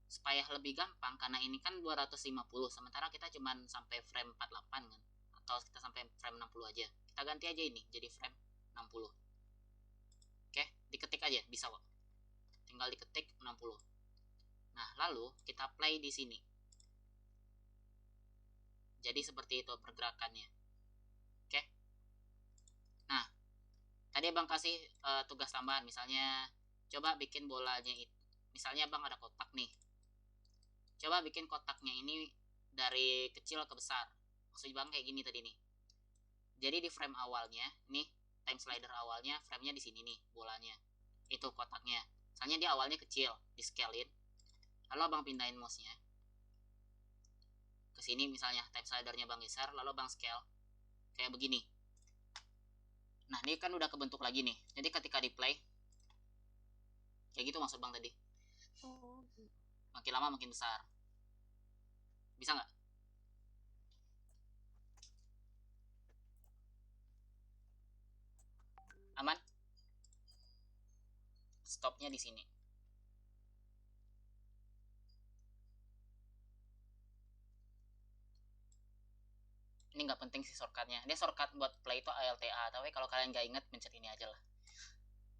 supaya lebih gampang, karena ini kan 250, sementara kita cuman sampai frame 48 kan, atau kita sampai frame 60 aja, kita ganti aja ini jadi frame 60. Oke, diketik aja, bisa kok, tinggal diketik 60. Nah, lalu kita play di sini, jadi seperti itu pergerakannya. Oke, nah tadi abang kasih tugas tambahan, misalnya coba bikin bolanya itu, misalnya abang ada kotak nih, coba bikin kotaknya ini dari kecil ke besar. Maksud bang kayak gini tadi nih. Jadi di frame awalnya nih, time slider awalnya framenya di sini nih, bolanya itu kotaknya. Misalnya dia awalnya kecil, di scalein, lalu abang pindahin mouse-nya ke sini, misalnya time slidernya bang geser, lalu bang scale kayak begini. Nah, ini kan udah kebentuk lagi nih. Jadi ketika di play kayak gitu maksud bang tadi. Oh, Makin lama makin besar. Bisa nggak? Aman? Stopnya di sini. Ini nggak penting sih shortcutnya. Dia shortcut buat play itu ALTA. Tapi kalau kalian nggak inget, pencet ini aja lah.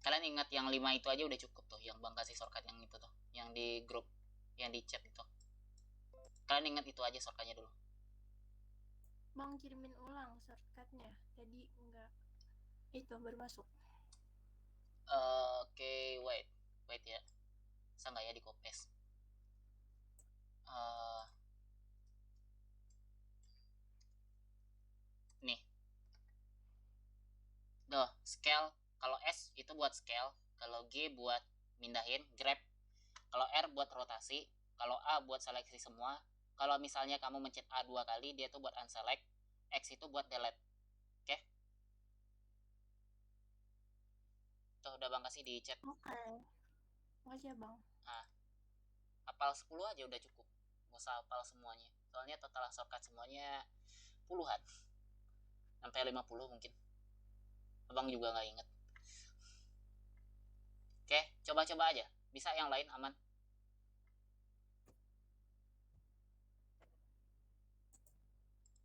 Kalian ingat yang 5 itu aja udah cukup tuh. Yang bang kasih shortcut yang itu tuh. Yang di grup, yang di chat itu. Kalian ingat itu aja shortcutnya dulu. Bang kirimin ulang shortcutnya. Tadi enggak itu baru masuk. Oke, wait ya. Bisa nggak ya di copy paste? Nih. Duh, scale. Kalau S itu buat scale, kalau G buat mindahin, grab. Kalau R buat rotasi, kalau A buat seleksi semua. Kalau misalnya kamu mencet A 2 kali, dia tuh buat unselect. X itu buat delete. Oke? Tuh udah bang kasih di chat. Oke. Makasih ya bang. Nah, hafal 10 aja udah cukup. Nggak usah hafal semuanya. Soalnya total shortcut semuanya puluhan. Sampai 50 mungkin. Abang juga nggak inget. Oke, coba-coba aja. Bisa yang lain aman.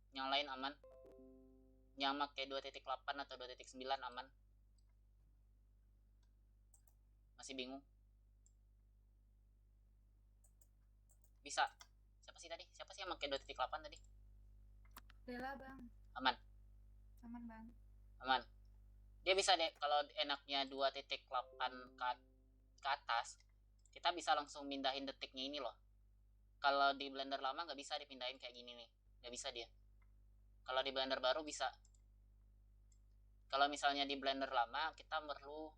Yang lain aman. Yang pakai 2.8 atau 2.9 aman. Masih bingung? Bisa. Siapa sih tadi? Siapa sih yang pakai 2.8 tadi? Bella bang. Aman. Aman bang. Aman. Dia bisa deh kalau enaknya 2.8 ke atas, kita bisa langsung mindahin detiknya ini loh. Kalau di Blender lama nggak bisa dipindahin kayak gini nih, nggak bisa dia. Kalau di Blender baru bisa. Kalau misalnya di Blender lama kita perlu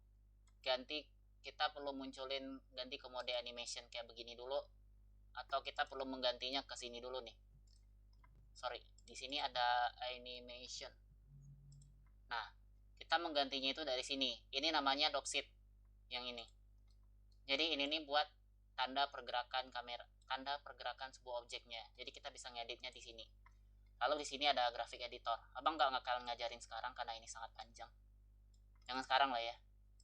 munculin ganti ke mode animation kayak begini dulu, atau kita perlu menggantinya ke sini dulu nih. Sorry, di sini ada animation. Nah, kita menggantinya itu dari sini. Ini namanya dropshift yang ini. Jadi ini nih buat tanda pergerakan kamera, tanda pergerakan sebuah objeknya. Jadi kita bisa ngeditnya di sini. Lalu di sini ada graphic editor. Abang nggak bakal ngajarin sekarang karena ini sangat panjang. Jangan sekarang lah ya.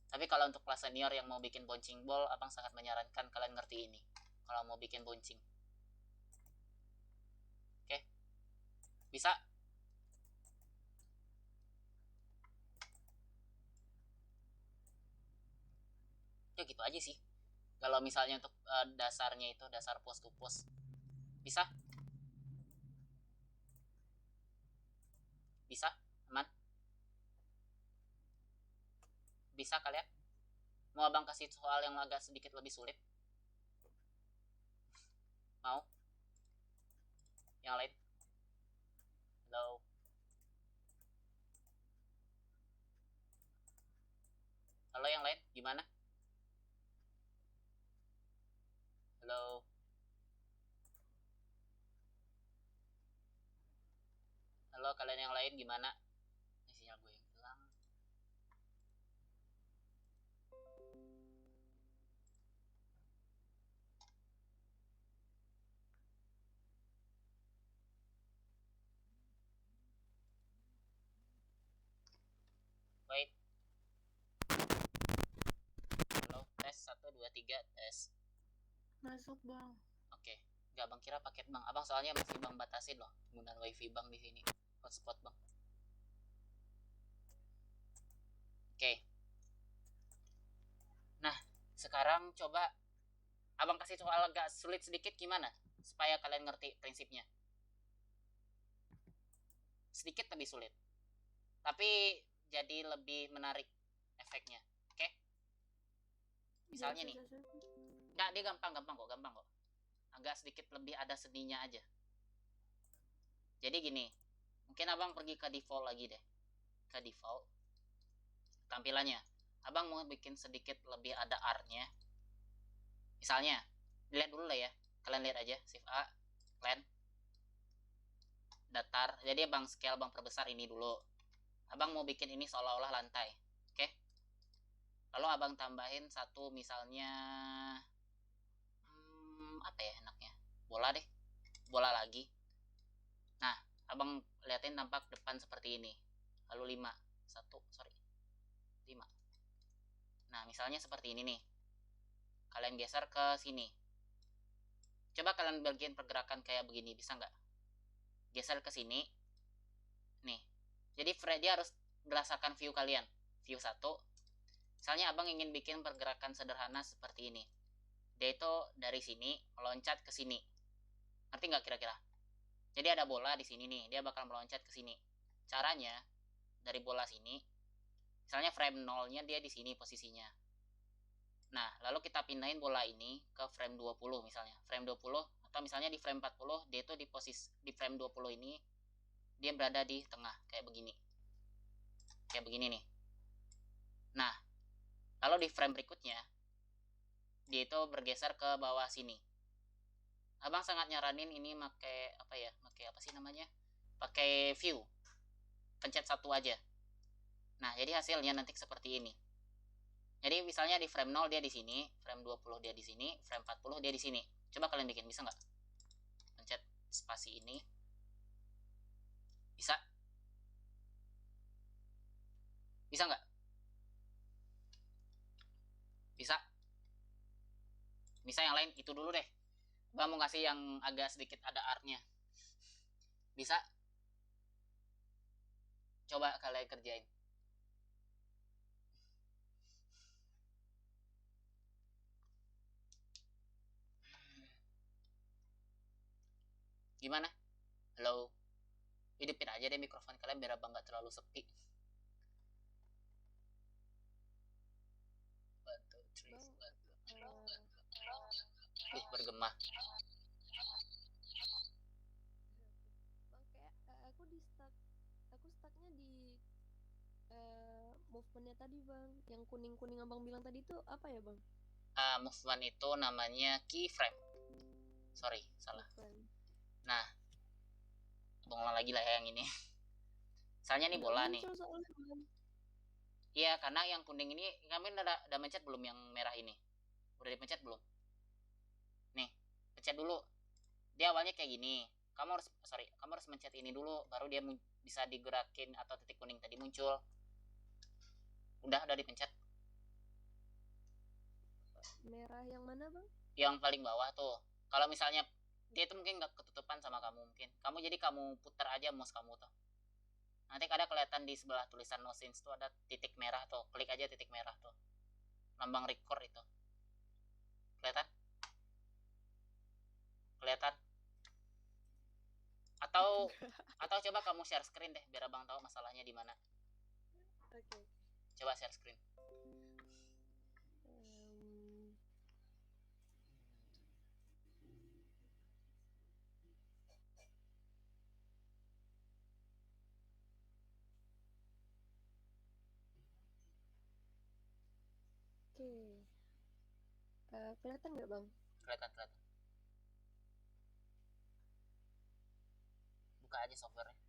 Tapi kalau untuk kelas senior yang mau bikin bouncing ball, abang sangat menyarankan kalian ngerti ini. Kalau mau bikin bouncing. Oke? Bisa? Ya gitu aja sih. Kalau misalnya untuk dasarnya itu, dasar pose to pose. Bisa? Bisa? Aman? Bisa kalian? Mau abang kasih soal yang agak sedikit lebih sulit? Mau? Yang lain? Halo? Halo yang lain? Gimana? Halo? Halo, kalian yang lain gimana? Ini sinyal gue yang hilang. Wait. Halo, tes 1 2 3 tes. Masuk, Bang. Oke. Enggak, Bang kira paket Bang. Abang soalnya masih Bang batasin loh penggunaan WiFi Bang di sini. Hotspot Bang. Oke. Nah, sekarang coba Abang kasih soal agak sulit sedikit gimana? Supaya kalian ngerti prinsipnya. Sedikit lebih sulit. Tapi jadi lebih menarik efeknya. Oke? Misalnya nih. Enggak, dia gampang kok. Agak sedikit lebih ada seninya aja. Jadi gini, mungkin abang pergi ke default lagi deh. Ke default. Tampilannya. Abang mau bikin sedikit lebih ada art-nya. Misalnya, dilihat dulu lah ya. Kalian lihat aja, Shift A, Land, datar. Jadi abang scale, abang perbesar ini dulu. Abang mau bikin ini seolah-olah lantai. Oke? Lalu abang tambahin satu misalnya apa ya enaknya? Bola deh. Bola lagi. Nah, abang liatin tampak depan seperti ini. Lalu 5. 5. Nah, misalnya seperti ini nih. Kalian geser ke sini. Coba kalian bagian pergerakan kayak begini, bisa nggak? Geser ke sini. Nih. Jadi dia harus berdasarkan view kalian. View 1. Misalnya abang ingin bikin pergerakan sederhana seperti ini. Dia itu dari sini meloncat ke sini. Ngerti nggak kira-kira? Jadi ada bola di sini nih, dia bakal meloncat ke sini. Caranya dari bola sini, misalnya frame 0-nya dia di sini posisinya. Nah, lalu kita pindahin bola ini ke frame 20 misalnya. Frame 20 atau misalnya di frame 40, dia itu di frame 20 ini dia berada di tengah kayak begini. Kayak begini nih. Nah, lalu di frame berikutnya dia itu bergeser ke bawah sini. Abang sangat nyaranin ini pakai apa ya? Pakai apa sih namanya? Pakai view. Pencet 1 aja. Nah, jadi hasilnya nanti seperti ini. Jadi misalnya di frame 0 dia di sini, frame 20 dia di sini, frame 40 dia di sini. Coba kalian bikin, bisa nggak? Pencet spasi ini. Bisa? Bisa nggak? Bisa? Bisa yang lain itu dulu deh. Bang mau ngasih yang agak sedikit ada artnya. Bisa? Coba kalian kerjain. Gimana? Halo? Hidupin aja deh mikrofon kalian biar abang nggak terlalu sepi. 1, 2, 3. Bergema. Bang, kayak aku stucknya di movementnya tadi bang, yang kuning abang bilang tadi tuh apa ya bang? Movement itu namanya keyframe. Sorry, salah. Nah, abang ulang lagi lah ya yang ini. Misalnya nih bola nih. Iya, karena yang kuning ini kami udah mencet belum yang merah ini? Udah dipencet belum? Nih, pencet dulu. Dia awalnya kayak gini. Kamu harus mencet ini dulu baru dia bisa digerakin atau titik kuning tadi muncul. Udah dipencet. Merah yang mana bang? Yang paling bawah tuh. Kalau misalnya dia itu mungkin nggak ketutupan sama kamu mungkin. Jadi kamu putar aja mouse kamu tuh. Nanti ada kelihatan di sebelah tulisan no since tuh ada titik merah tuh. Klik aja titik merah tuh. Lambang record itu. Kelihatan? Kelihatan? Atau coba kamu share screen deh biar abang tahu masalahnya di mana. Oke. Coba share screen. Kelihatan nggak bang? Kelihatan. Buka aja softwarenya.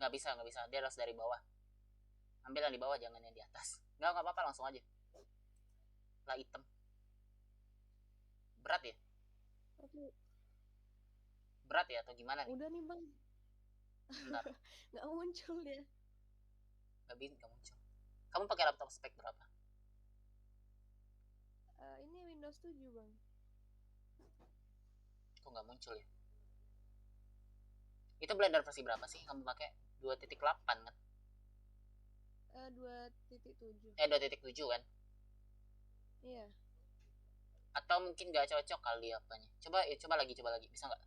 Nggak bisa, dia harus dari bawah. Ambil yang di bawah, jangan yang di atas. Nggak apa-apa, langsung aja lah. Item berat ya, Oke, berat ya atau gimana nih? udah nih bang. Bentar, Nggak muncul dia. nggak muncul. Kamu pakai laptop spek berapa? Ini Windows 7 bang. Kok nggak muncul ya? Itu Blender versi berapa sih kamu pakai? 2.8 kan? 2.7. 2.7 kan? Iya. Atau mungkin nggak cocok kali apanya? Coba lagi, bisa nggak?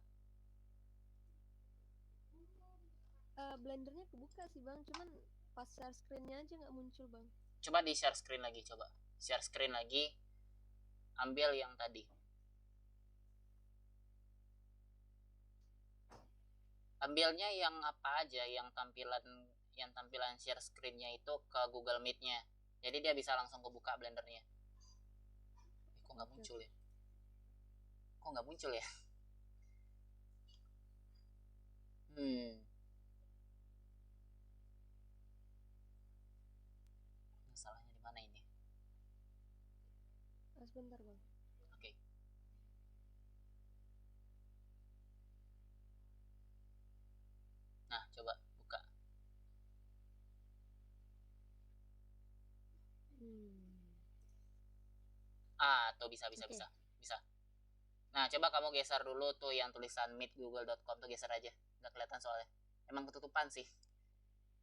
Blendernya kebuka sih bang, cuman pas share screen-nya aja nggak muncul bang. Coba di share screen lagi, share screen lagi, ambil yang tadi. Ambilnya yang apa aja, yang tampilan share screen-nya itu ke Google Meet-nya. Jadi dia bisa langsung kebuka Blendernya. Kok nggak muncul ya? Masalahnya di mana ini? Sebentar bang. Oke. Nah, coba buka. Tuh bisa. Nah, coba kamu geser dulu tuh yang tulisan meetgoogle.com tuh, geser aja. Nggak kelihatan soalnya. Emang ketutupan sih.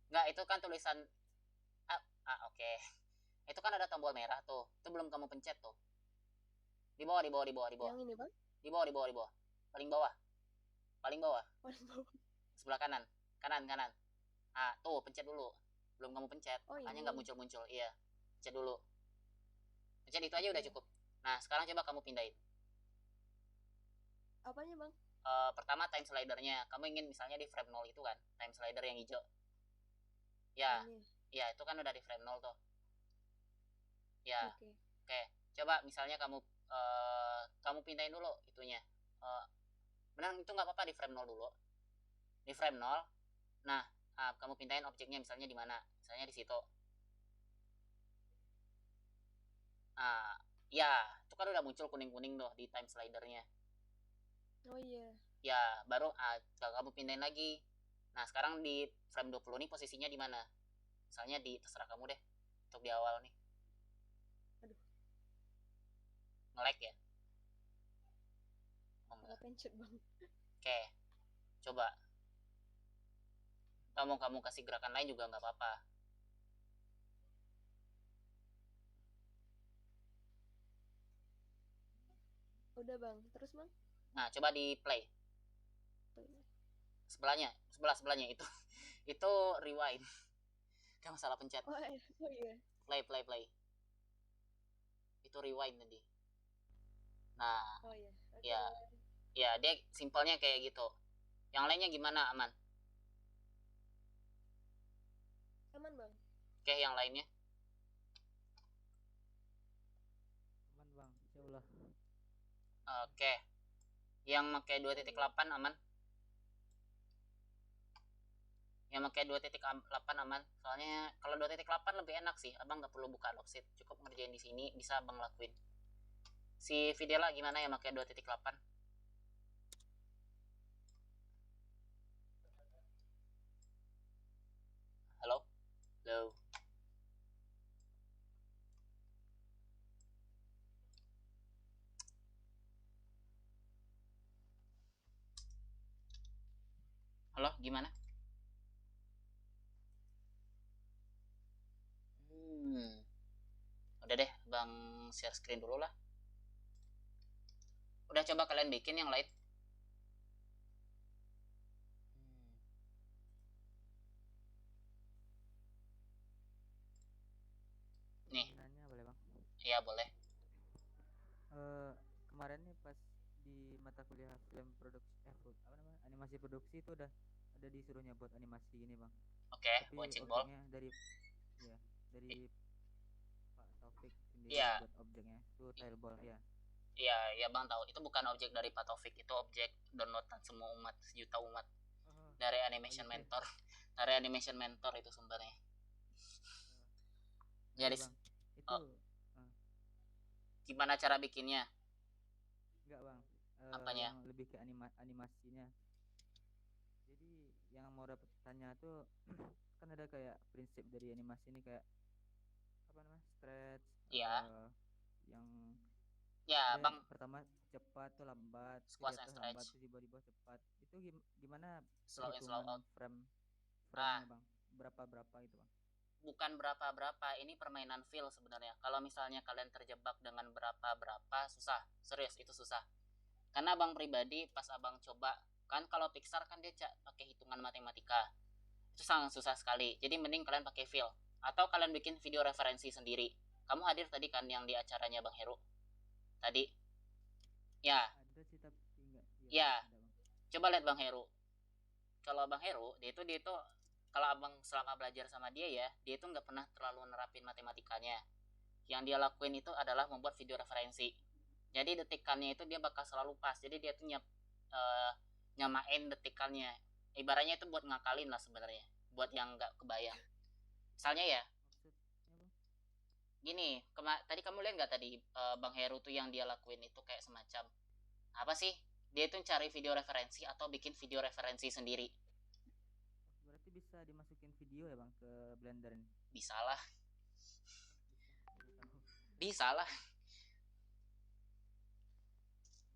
Nggak, itu kan tulisan oke. Itu kan ada tombol merah tuh. Itu belum kamu pencet tuh. Di bawah. Yang ini bang? Di bawah. Paling bawah. Paling bawah. Sebelah kanan. Kanan. Tuh pencet dulu. Belum kamu pencet. Makanya nggak muncul. Iya. Pencet dulu. Pencet itu aja udah cukup. Nah, sekarang coba kamu pindahin. Apanya bang? Pertama time slidernya. Kamu ingin misalnya di frame 0 itu kan, time slider yang hijau. Ya. Ini. Ya, itu kan udah di frame 0 tuh. Ya. Oke. Coba misalnya kamu pindahin dulu itunya. Benar, itu nggak apa-apa di frame 0 dulu. Di frame 0. Nah, kamu pindahin objeknya misalnya di mana? Misalnya di situ. Ya, itu kan udah muncul kuning-kuning tuh di time slidernya. Oh iya. Ya, baru kamu pindahin lagi. Nah, sekarang di frame 20 nih posisinya di mana? Misalnya di, terserah kamu deh. Untuk di awal nih. Aduh. Nge-lag ya? Nggak pencet bang. Oke. Coba. Kamu kasih gerakan lain juga nggak apa-apa. Udah bang. Terus bang? Nah, coba di play. Sebelahnya itu. Itu rewind. Kamu salah pencet. Oh iya. Play. Itu rewind tadi. Nah. Oh iya. Okay. Ya, dia simpelnya kayak gitu. Yang lainnya gimana, aman? Aman bang. Oke, yang lainnya? Aman bang, insyaallah. Oke. Yang pakai 2.8 aman? Yang pakai 2.8 aman? Soalnya kalau 2.8 lebih enak sih. Abang nggak perlu buka logsit. Cukup ngerjain di sini, bisa abang lakuin. Si Videla gimana yang pakai 2.8? Halo? Halo, gimana? Udah deh, bang share screen dulu lah. Udah coba kalian bikin yang lain? Nih. Nanya boleh bang? Iya boleh. Kemarin nih pas di mata kuliah film produksi animasi produksi itu udah ada disuruhnya buat animasi ini bang. Oke, watching ball. Dari Pak Taufik sendiri buat objeknya itu tileball ya. Iya bang tahu. Itu bukan objek dari Pak Taufik, itu objek downloadan semua umat, sejuta umat dari Animation Mentor. Dari Animation Mentor itu sumbernya. Nah, Jadi bang, itu oh, gimana cara bikinnya? enggak bang, Apanya? yang lebih ke animasinya. Jadi yang mau dapat tanya tuh kan ada kayak prinsip dari animasi ini kayak apa namanya stretch, Iya, yang ya ada yang bang, pertama cepat tuh lambat, terus di squash and atas lambat, stretch, terus di bawah cepat. Itu gimana slow in slow perhitungan out. frame-nya Ah, bang? Berapa gitu bang? bukan berapa-berapa, ini permainan feel sebenarnya. Kalau misalnya kalian terjebak dengan berapa-berapa, susah. Serius, itu susah. Karena abang pribadi pas abang coba, kan kalau Pixar kan dia pakai hitungan matematika. Itu sangat susah sekali. Jadi mending kalian pakai feel atau kalian bikin video referensi sendiri. Kamu hadir tadi kan yang di acaranya Bang Heru? Tadi. Ya, Ada sih tapi enggak, iya ya. ada bang. Coba lihat Bang Heru. Kalau Bang Heru, dia itu kalau abang selama belajar sama dia itu nggak pernah terlalu nerapin matematikanya. Yang dia lakuin itu adalah membuat video referensi. Jadi detikannya itu dia bakal selalu pas. Jadi dia tuh uh, nyamain detikannya. Ibaratnya itu buat ngakalin lah sebenarnya. Buat yang nggak kebayang. Misalnya ya, Maksudnya bang? gini, tadi kamu lihat nggak tadi Bang Heru tuh yang dia lakuin itu kayak semacam apa sih? Dia tuh cari video referensi atau bikin video referensi sendiri. Berarti bisa dimasukin video ya bang ke Blender ini? Bisa lah, Baru tahu. bisa lah.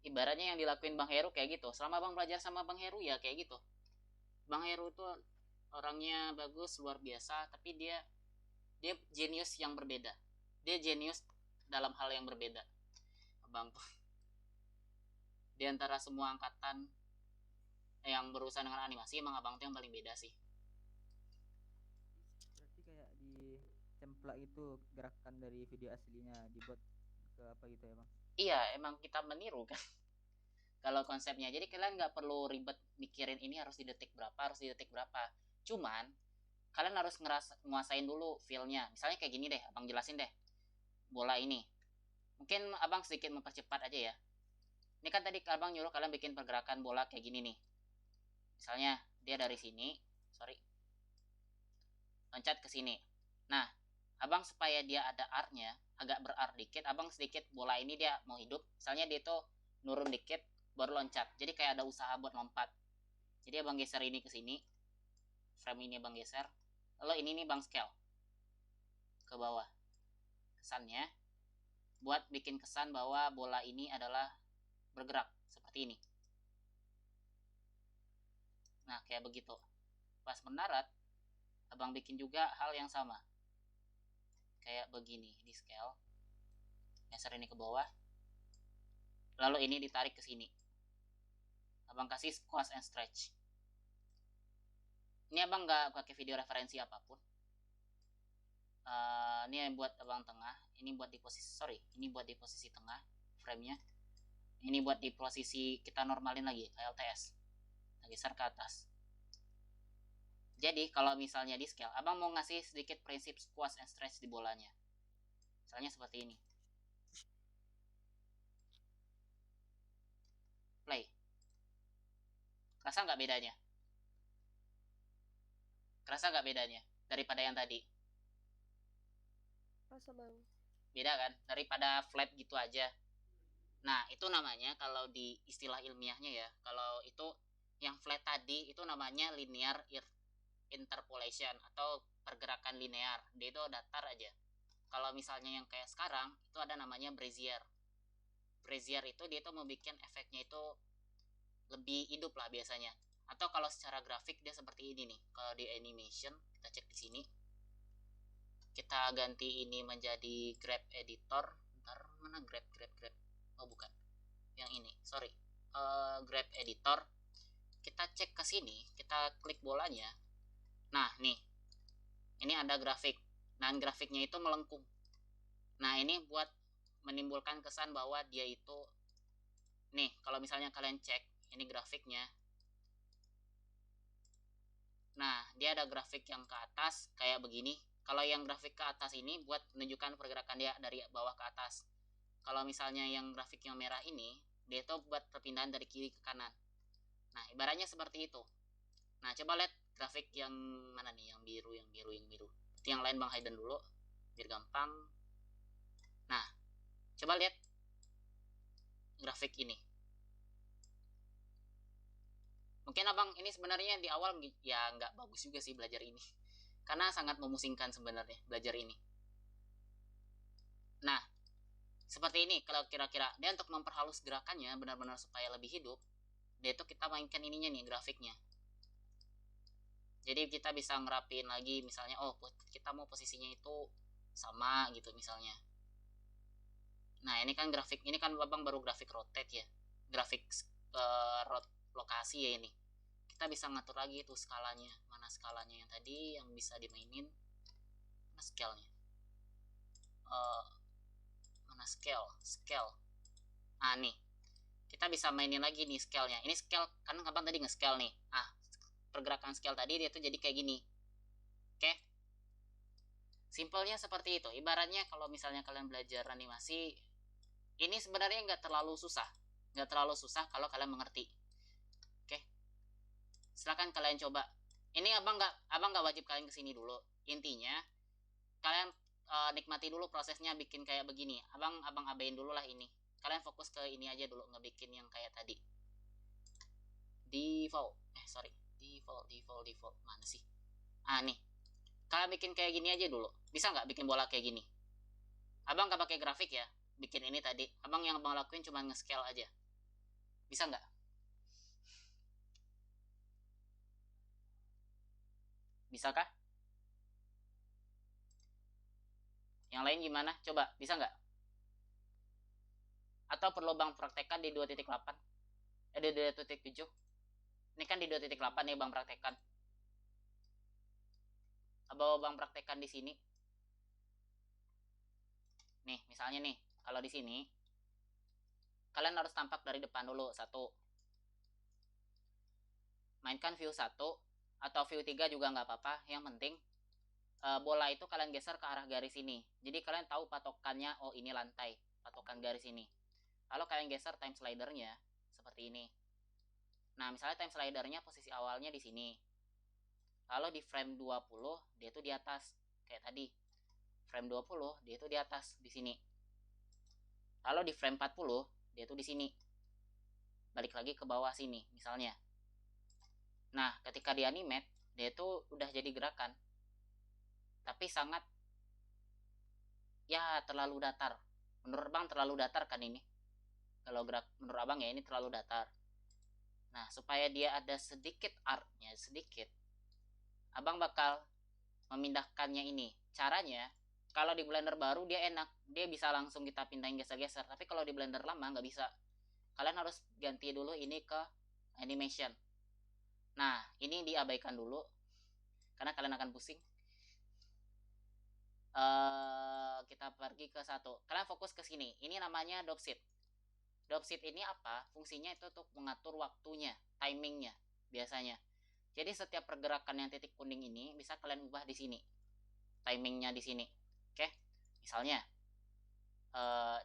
Ibaratnya yang dilakuin Bang Heru kayak gitu. Selama Bang belajar sama Bang Heru ya kayak gitu. Bang Heru tuh orangnya bagus luar biasa, tapi dia jenius yang berbeda. Dia jenius dalam hal yang berbeda. Bang tuh di antara semua angkatan yang berurusan dengan animasi emang abang tuh yang paling beda sih. Berarti kayak di cemplak itu gerakan dari video aslinya dibuat ke apa gitu ya bang? Iya, emang kita meniru kan. Kalau konsepnya, jadi kalian nggak perlu ribet mikirin ini harus di detik berapa, harus di detik berapa. Cuman kalian harus nguasain dulu feel-nya. Misalnya kayak gini deh, abang jelasin deh. Bola ini. Mungkin abang sedikit mempercepat aja ya. Ini kan tadi abang nyuruh kalian bikin pergerakan bola kayak gini nih. Misalnya dia dari sini, sorry, loncat ke sini. Nah, abang supaya dia ada artnya, agak berart dikit, abang sedikit bola ini dia mau hidup. Misalnya dia tuh nurun dikit, baru loncat. Jadi kayak ada usaha buat lompat. Jadi abang geser ini ke sini, frame ini abang geser. Lalu ini nih bang scale ke bawah. Kesannya buat bikin kesan bahwa bola ini adalah bergerak seperti ini. Nah, kayak begitu. Pas mendarat, abang bikin juga hal yang sama. Kayak begini di scale. Geser ini ke bawah. Lalu ini ditarik ke sini. Abang kasih squash and stretch. Ini abang nggak pakai video referensi apapun. Ini yang buat abang tengah. Ini buat di posisi tengah frame-nya. Ini buat di posisi kita normalin lagi LTS. Geser ke atas. Jadi kalau misalnya di scale, abang mau ngasih sedikit prinsip squash and stretch di bolanya. Misalnya seperti ini. Play. Kerasa nggak bedanya? Kerasa nggak bedanya daripada yang tadi? Rasa bang. Beda kan? Daripada flat gitu aja. Nah, itu namanya kalau di istilah ilmiahnya ya, kalau itu yang flat tadi itu namanya linear interpolation atau pergerakan linear. Dia itu datar aja. Kalau misalnya yang kayak sekarang itu ada namanya Bezier. Bezier itu dia tuh mau bikin efeknya itu lebih hidup lah biasanya. Atau kalau secara grafik dia seperti ini nih. Kalau di animation kita cek di sini. Kita ganti ini menjadi grab editor. Ntar mana grab. Oh bukan. Yang ini, sorry. Grab editor. Kita cek ke sini, kita klik bolanya. Nah, nih. Ini ada grafik. Dan grafiknya itu melengkung. Nah, ini buat menimbulkan kesan bahwa dia itu nih, kalau misalnya kalian cek ini grafiknya. Nah, dia ada grafik yang ke atas kayak begini. Kalau yang grafik ke atas ini buat menunjukkan pergerakan dia dari bawah ke atas. Kalau misalnya yang grafik yang merah ini, dia itu buat perpindahan dari kiri ke kanan. Nah, ibaratnya seperti itu. Nah, coba lihat grafik yang mana nih, yang biru. Yang lain Bang hidden dulu biar gampang. Nah, coba lihat grafik ini. Mungkin abang ini sebenarnya di awal ya nggak bagus juga sih belajar ini, karena sangat memusingkan sebenarnya belajar ini. Nah, seperti ini kalau kira-kira dia untuk memperhalus gerakannya benar-benar supaya lebih hidup, dia itu kita mainkan ininya nih, grafiknya. Jadi kita bisa ngerapin lagi, misalnya oh kita mau posisinya itu sama gitu misalnya. Nah ini kan grafik, ini kan abang baru grafik rotate ya, grafik lokasi ya ini. Kita bisa ngatur lagi itu skalanya, mana skalanya yang tadi yang bisa dimainin, mana scale-nya, mana scale. Ah nih, kita bisa mainin lagi nih scale-nya. Ini scale kan abang tadi nge-scale nih. Ah, pergerakan scale tadi dia tuh jadi kayak gini. Oke, simpelnya seperti itu. Ibaratnya kalau misalnya kalian belajar animasi, ini sebenarnya nggak terlalu susah kalau kalian mengerti. Oke, silakan kalian coba. Ini abang nggak wajib kalian kesini dulu. Intinya kalian nikmati dulu prosesnya bikin kayak begini. Abang abain dulu lah ini. Kalian fokus ke ini aja dulu, ngebikin yang kayak tadi. Default mana sih? Ah nih, kalian bikin kayak gini aja dulu. Bisa nggak bikin bola kayak gini? Abang nggak pakai grafik ya, bikin ini tadi. Abang yang abang lakuin cuma nge-scale aja. Bisa nggak? Bisakah? Yang lain gimana? Coba, bisa nggak? Atau perlu bang praktekkan di 2.8? Di 2.7? Ini kan di 2.8 nih bang praktekkan. Bang praktekkan di sini. Nih, misalnya nih, kalau di sini kalian harus tampak dari depan dulu, 1. Mainkan view 1 atau view 3 juga nggak apa-apa. Yang penting bola itu kalian geser ke arah garis ini. Jadi kalian tahu patokannya, oh ini lantai, patokan garis ini. Lalu kalian geser time slidernya seperti ini. Nah, misalnya time slidernya posisi awalnya di sini. Lalu di frame 20 dia itu di atas kayak tadi. Frame 20 dia itu di atas di sini. Lalu di frame 40 dia itu di sini. Balik lagi ke bawah sini misalnya. Nah, ketika di animate dia itu udah jadi gerakan. Tapi sangat ya terlalu datar. Menurut abang terlalu datar kan ini? Kalau menurut abang ya ini terlalu datar. Nah, supaya dia ada sedikit artnya, sedikit, abang bakal memindahkannya ini. Caranya, kalau di Blender baru dia enak, dia bisa langsung kita pindahin geser-geser. Tapi kalau di Blender lama nggak bisa. Kalian harus ganti dulu ini ke animation. Nah, ini diabaikan dulu karena kalian akan pusing. Kita pergi ke 1. Kalian fokus ke sini. Ini namanya dropship. Dropship ini apa? Fungsinya itu untuk mengatur waktunya, timingnya biasanya. Jadi setiap pergerakan yang titik kuning ini bisa kalian ubah di sini. Timingnya di sini. Oke? Misalnya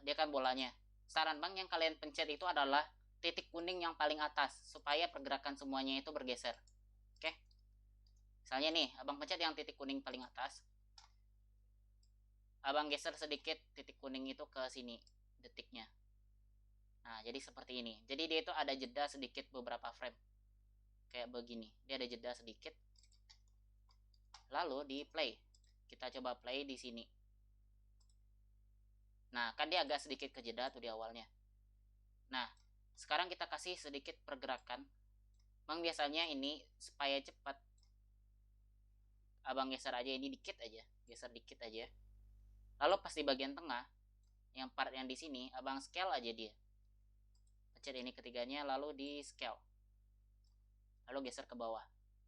dia kan bolanya. Saran bang yang kalian pencet itu adalah titik kuning yang paling atas supaya pergerakan semuanya itu bergeser. Oke? Misalnya nih, abang pencet yang titik kuning paling atas. Abang geser sedikit titik kuning itu ke sini detiknya. Nah, jadi seperti ini. Jadi dia itu ada jeda sedikit beberapa frame. Kayak begini. Dia ada jeda sedikit. Lalu di play. Kita coba play di sini. Nah, kan dia agak sedikit kejeda tuh di awalnya. Nah, sekarang kita kasih sedikit pergerakan. Bang biasanya ini supaya cepat. Abang geser aja ini dikit aja. Geser dikit aja. Lalu pas di bagian tengah, yang part yang di sini, abang scale aja dia. Pencet ini ketiganya, lalu di scale. Lalu geser ke bawah.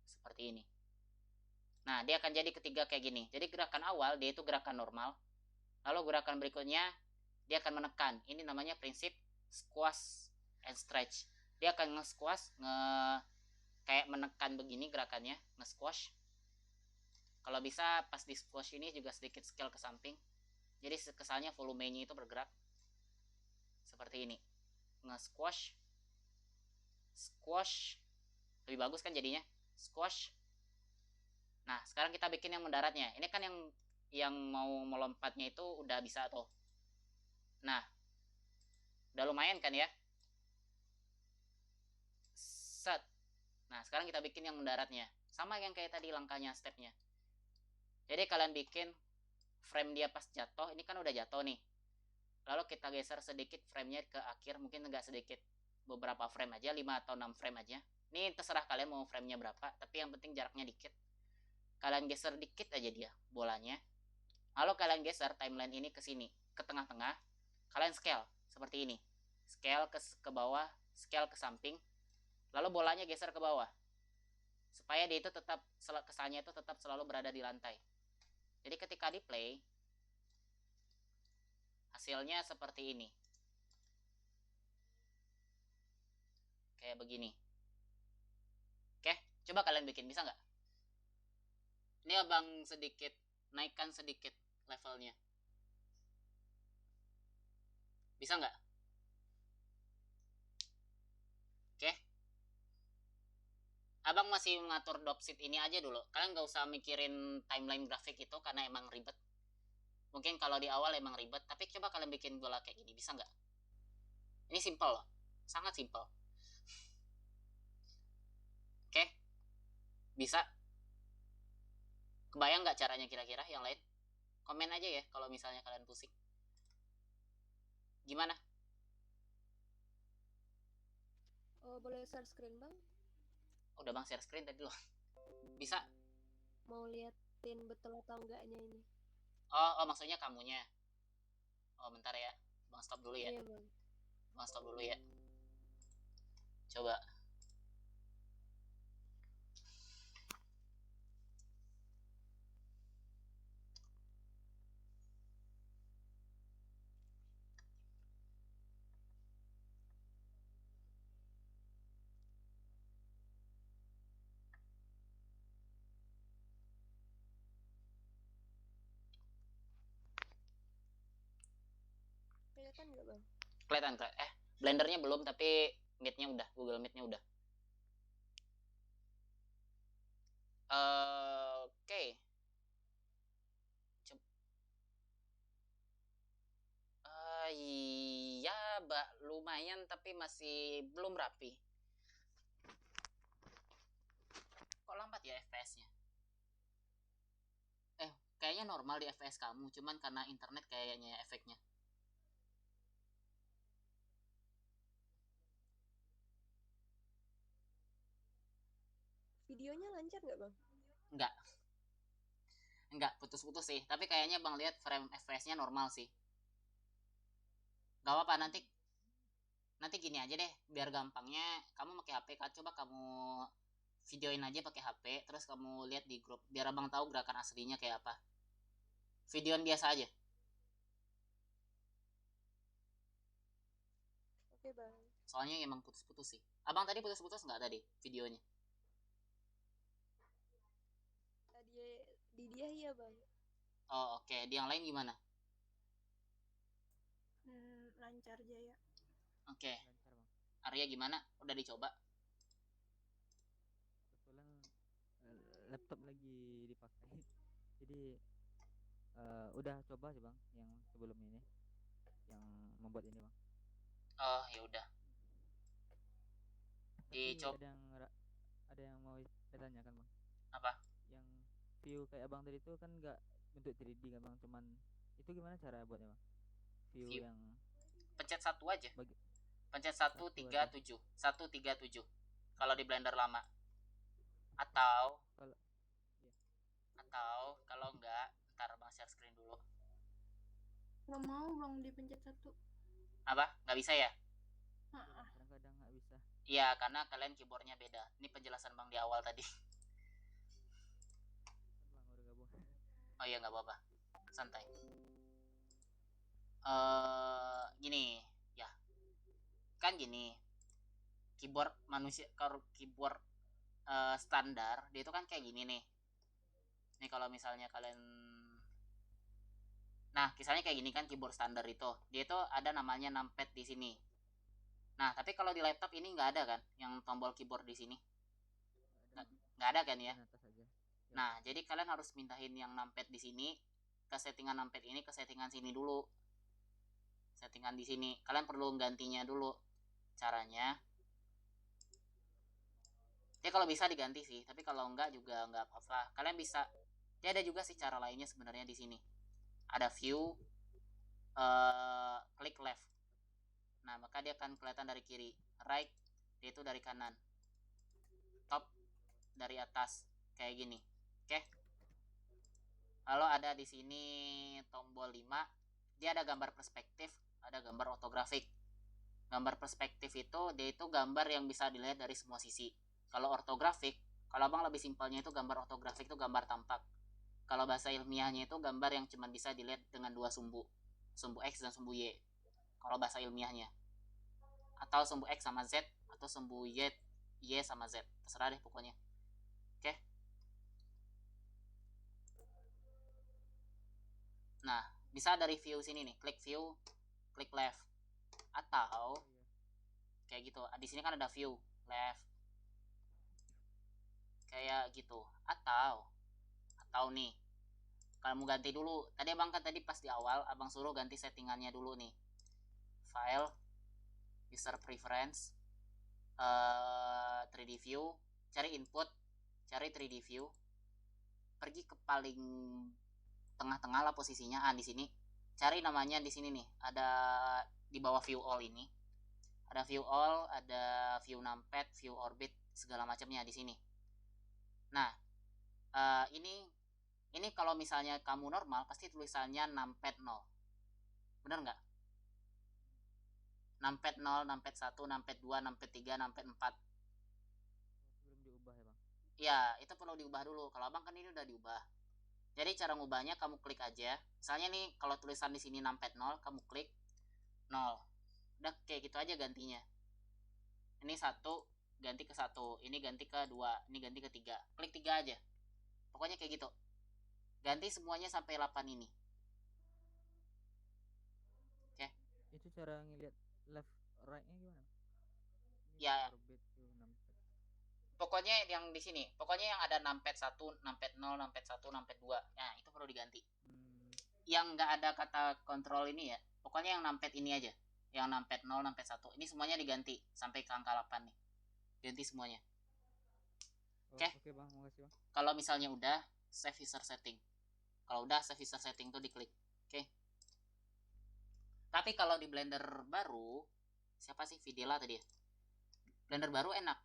Seperti ini. Nah, dia akan jadi ketiga kayak gini. Jadi gerakan awal, dia itu gerakan normal. Lalu gerakan berikutnya, dia akan menekan. Ini namanya prinsip squash and stretch. Dia akan nge-squash, kayak menekan begini gerakannya, nge-squash. Kalau bisa pas di squash ini juga sedikit scale ke samping. Jadi kesannya volumenya itu bergerak. Seperti ini. Nge-squash. Squash. Lebih bagus kan jadinya? Squash. Nah, sekarang kita bikin yang mendaratnya. Ini kan yang mau melompatnya itu udah bisa tuh. Nah, udah lumayan kan ya? Set. Nah, sekarang kita bikin yang mendaratnya. Sama yang kayak tadi langkahnya, stepnya. Jadi kalian bikin frame dia pas jatuh. Ini kan udah jatuh nih. Lalu kita geser sedikit framenya ke akhir. Mungkin enggak sedikit. Beberapa frame aja. 5 atau 6 frame aja. Ini terserah kalian mau framenya berapa. Tapi yang penting jaraknya dikit. Kalian geser dikit aja dia bolanya. Lalu kalian geser timeline ini ke sini. Ke tengah-tengah. Kalian scale. Seperti ini. Scale ke bawah. Scale ke samping. Lalu bolanya geser ke bawah. Supaya dia itu tetap, kesannya itu tetap selalu berada di lantai. Jadi ketika di play, hasilnya seperti ini. Kayak begini. Oke, coba kalian bikin, bisa nggak? Ini abang sedikit, naikkan sedikit levelnya. Bisa nggak? Oke. Abang masih mengatur dropset ini aja dulu. Kalian nggak usah mikirin timeline grafik itu karena emang ribet. Mungkin kalau di awal emang ribet, tapi coba kalian bikin bola kayak gini, bisa nggak? Ini simple loh, sangat simple. Oke, bisa? Kebayang nggak caranya kira-kira yang lain? Komen aja ya kalau misalnya kalian pusing. Gimana? Oh, boleh share screen bang? Udah bang share screen tadi loh. Bisa? Mau liatin betul atau enggaknya ini? Oh maksudnya kamunya. Oh bentar ya, bang stop dulu ya. Iya bang. Bang stop dulu ya. Coba. Kelihatan nggak bang? Kelihatan. Blendernya belum tapi Meet-nya udah, Google Meet-nya udah. Oke. Iya, lumayan tapi masih belum rapi. Kok lambat ya FPS-nya? Kayaknya normal di FPS kamu, cuman karena internet kayaknya efeknya. Videonya lancar nggak bang? Enggak, putus-putus sih. Tapi kayaknya bang lihat frame FPS-nya normal sih. Gak apa-apa, nanti gini aja deh, biar gampangnya kamu pakai HP kan, coba kamu videoin aja pakai HP, terus kamu lihat di grup, biar abang tahu gerakan aslinya kayak apa. Videoin biasa aja. Oke bang. Soalnya emang putus-putus sih. Abang tadi putus-putus nggak tadi videonya? Tadi di dia iya bang. Oh oke. Di yang lain gimana? Lancar Jaya. Oke. Lancar bang. Arya gimana? Udah dicoba? Kebetulan laptop lagi dipakai. Jadi udah coba sih bang yang sebelum ini, yang membuat ini bang. Oh ya udah. Tapi Dicoba. ada yang mau saya tanyakan bang. Apa? Yang view kayak abang tadi itu kan nggak bentuk 3D kan bang, cuman itu gimana cara buatnya bang? View View. yang Pencet satu aja. bagi Pencet 137. Satu 137. Kalau di Blender lama. Atau kalau ya. kalau enggak, ntar bang share screen dulu. Nggak mau bang dipencet satu. Apa? Nggak bisa ya? Kadang-kadang nggak bisa. Iya, karena kalian keyboardnya beda. Ini penjelasan bang di awal tadi. Kan bang udah gabung. Oh iya nggak apa-apa. Santai. Gini, ya. Kan gini. Keyboard manusia, keyboard standar, dia itu kan kayak gini nih. Nih kalau misalnya kalian, nah misalnya kayak gini kan keyboard standar itu, dia itu ada namanya numpad di sini. Nah tapi kalau di laptop ini nggak ada kan, yang tombol keyboard di sini, nggak ada kan ya? Di atas aja. Nah, jadi kalian harus mindahin yang numpad di sini ke settingan numpad ini ke settingan sini dulu. Settingan di sini. Kalian perlu gantinya dulu. Caranya ya kalau bisa diganti sih, tapi kalau enggak juga enggak apa-apa. Kalian bisa. Ya ada juga sih cara lainnya sebenarnya di sini. Ada view klik left. Nah, maka dia akan kelihatan dari kiri. Right, dia itu dari kanan. Top dari atas kayak gini. Oke. Lalu ada di sini tombol 5. Dia ada gambar perspektif, ada gambar ortografik. Gambar perspektif itu dia itu gambar yang bisa dilihat dari semua sisi. Kalau ortografik, kalau abang lebih simpelnya itu gambar ortografik itu gambar tampak. Kalau bahasa ilmiahnya itu gambar yang cuma bisa dilihat dengan dua sumbu, sumbu X dan sumbu Y. Kalau bahasa ilmiahnya, atau sumbu X sama Z, atau sumbu Y sama Z, terserah deh pokoknya. Oke. Nah, bisa dari view sini nih, klik view, klik left, atau kayak gitu. Di sini kan ada view left, kayak gitu. Atau nih, kamu ganti dulu. Tadi abang kan tadi pas di awal abang suruh ganti settingannya dulu nih. File, user preference, 3D view, cari input, cari 3D view, pergi ke paling tengah-tengah lah posisinya. Di sini cari namanya di sini nih, ada di bawah view all ini. Ada view all, ada view numpad, view orbit, segala macamnya di sini. Nah, ini kalau misalnya kamu normal pasti tulisannya numpad 0. Bener nggak? Numpad 0, numpad 1, numpad 2, numpad 3, numpad 4. Belum diubah ya, Bang? Ya, itu perlu diubah dulu. Kalau abang kan ini udah diubah. Jadi cara ngubahnya kamu klik aja. Misalnya nih kalau tulisan di sini numpad 0, kamu klik 0. Udah kayak gitu aja gantinya. Ini 1 ganti ke 1, ini ganti ke 2, ini ganti ke 3. Klik 3 aja. Pokoknya kayak gitu. Ganti semuanya sampai 8 ini. Oke. Itu cara ngeliat left right-nya gimana? Ini Ya, orbit tuh numpad. pokoknya yang di sini. Pokoknya yang ada numpad 1, numpad 0, numpad 1, numpad 2. Nah, itu perlu diganti. Yang nggak ada kata kontrol ini ya. Pokoknya yang numpad ini aja. Yang numpad 0, numpad 1. Ini semuanya diganti sampai ke angka 8 nih. Ganti semuanya. Oke. Oke, Bang, makasih, Bang. Kalau misalnya udah, save user setting. Kalau udah save user setting tuh diklik. Oke. Tapi kalau di Blender baru, siapa sih Videla tadi ya? Blender baru enak.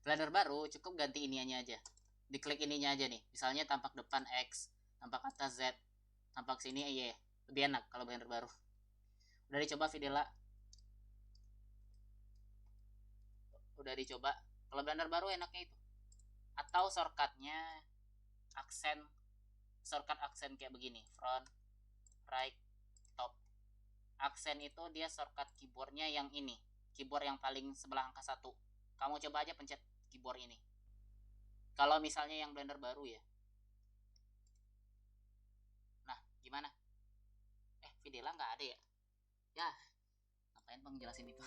Blender baru cukup ganti ininya aja. Diklik ininya aja nih. Misalnya tampak depan X, tampak atas Z, tampak sini Y. Lebih enak kalau Blender baru. Udah dicoba Videla? Udah dicoba. Kalau Blender baru enaknya itu. Atau shortcutnya shortcut aksen kayak begini, front, right, top. Aksen itu dia shortcut keyboardnya yang ini, keyboard yang paling sebelah angka 1. Kamu coba aja pencet keyboard ini. Kalau misalnya yang Blender baru ya. Nah, gimana? Videla nggak ada ya? Ya, ngapain bang jelasin itu?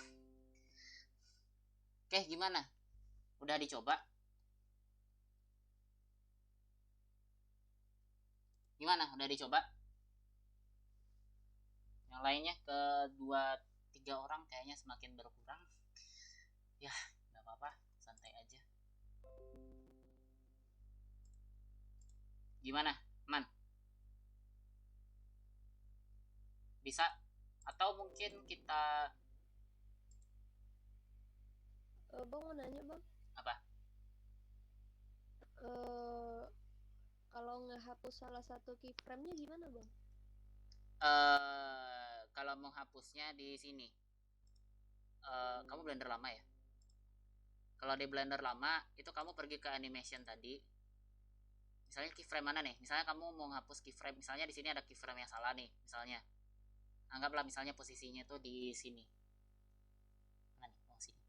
Oke, gimana? Udah dicoba? Gimana? Udah dicoba? Yang lainnya ke 2-3 orang kayaknya semakin berkurang. Ya, nggak apa-apa, santai aja. Gimana, Man? Bisa? Atau mungkin kita Bang mau nanya bang. apa? Kalau ngehapus salah satu keyframe-nya gimana bang? Kalau menghapusnya di sini. Kamu Blender lama ya? Kalau di Blender lama itu kamu pergi ke animation tadi. Misalnya keyframe mana nih? Misalnya kamu mau menghapus keyframe, misalnya di sini ada keyframe yang salah nih, misalnya. Anggaplah misalnya posisinya tuh di sini. Mana nih? Oh, sini.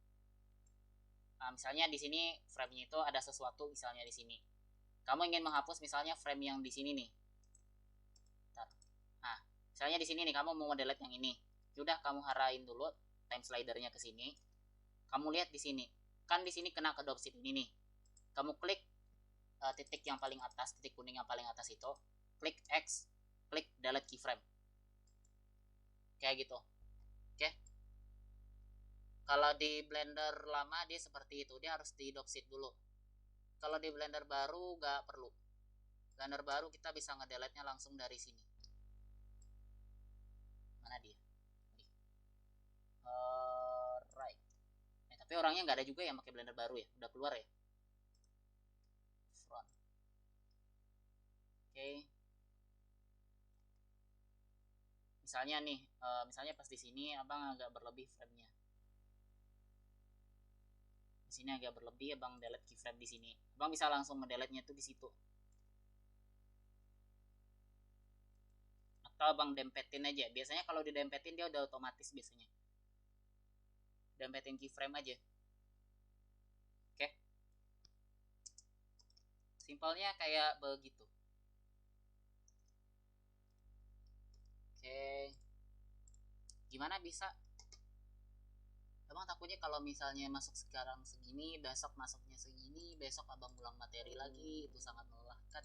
Misalnya di sini frame-nya itu ada sesuatu misalnya di sini. Kamu ingin menghapus misalnya frame yang di sini nih. Bentar. Nah, misalnya di sini nih kamu mau delete yang ini. Udah kamu arahin dulu time slidernya ke sini. Kamu lihat di sini. Kan di sini kena ke dropshift ini nih. Kamu klik titik yang paling atas, titik kuning yang paling atas itu, klik X, klik delete keyframe. Kayak gitu. Oke. Kalau di Blender lama dia seperti itu, dia harus di dropshift dulu. Kalau di Blender baru nggak perlu. Blender baru kita bisa ngedelete-nya langsung dari sini. Mana dia? Right. Tapi orangnya nggak ada juga yang pakai Blender baru ya, udah keluar ya. Front. Oke. Misalnya nih, misalnya pas di sini abang agak berlebih frame-nya. Di sini agak berlebih, abang delete keyframe di sini. Abang bisa langsung mendelete-nya tuh di situ. Atau abang dempetin aja. Biasanya kalau didempetin dia udah otomatis biasanya. Dempetin keyframe aja. Oke. Simpelnya kayak begitu. Oke. Gimana bisa? Abang takutnya kalau misalnya masuk sekarang segini, besok masuknya segini, besok abang ulang materi lagi, itu sangat melelahkan.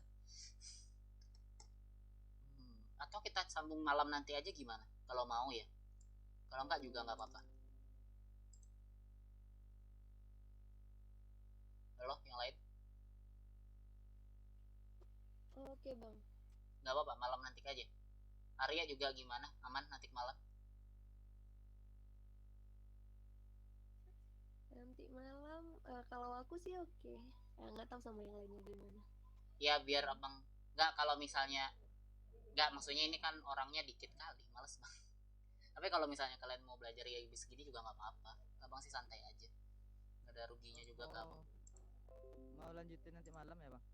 Atau kita sambung malam nanti aja gimana? Kalau mau ya. Kalau enggak juga nggak apa-apa. Halo, yang lain? Oke bang. Nggak apa-apa, malam nanti aja. Arya juga gimana? Aman nanti malam? Nanti malam kalau aku sih oke. Nggak tahu sama yang lainnya gimana. Ya biar abang nggak, kalau misalnya nggak, maksudnya ini kan orangnya dikit kali, males banget. Tapi kalau misalnya kalian mau belajar ya segini juga nggak apa-apa, abang sih santai aja, nggak ada ruginya juga ke abang. Mau lanjutin nanti malam ya bang?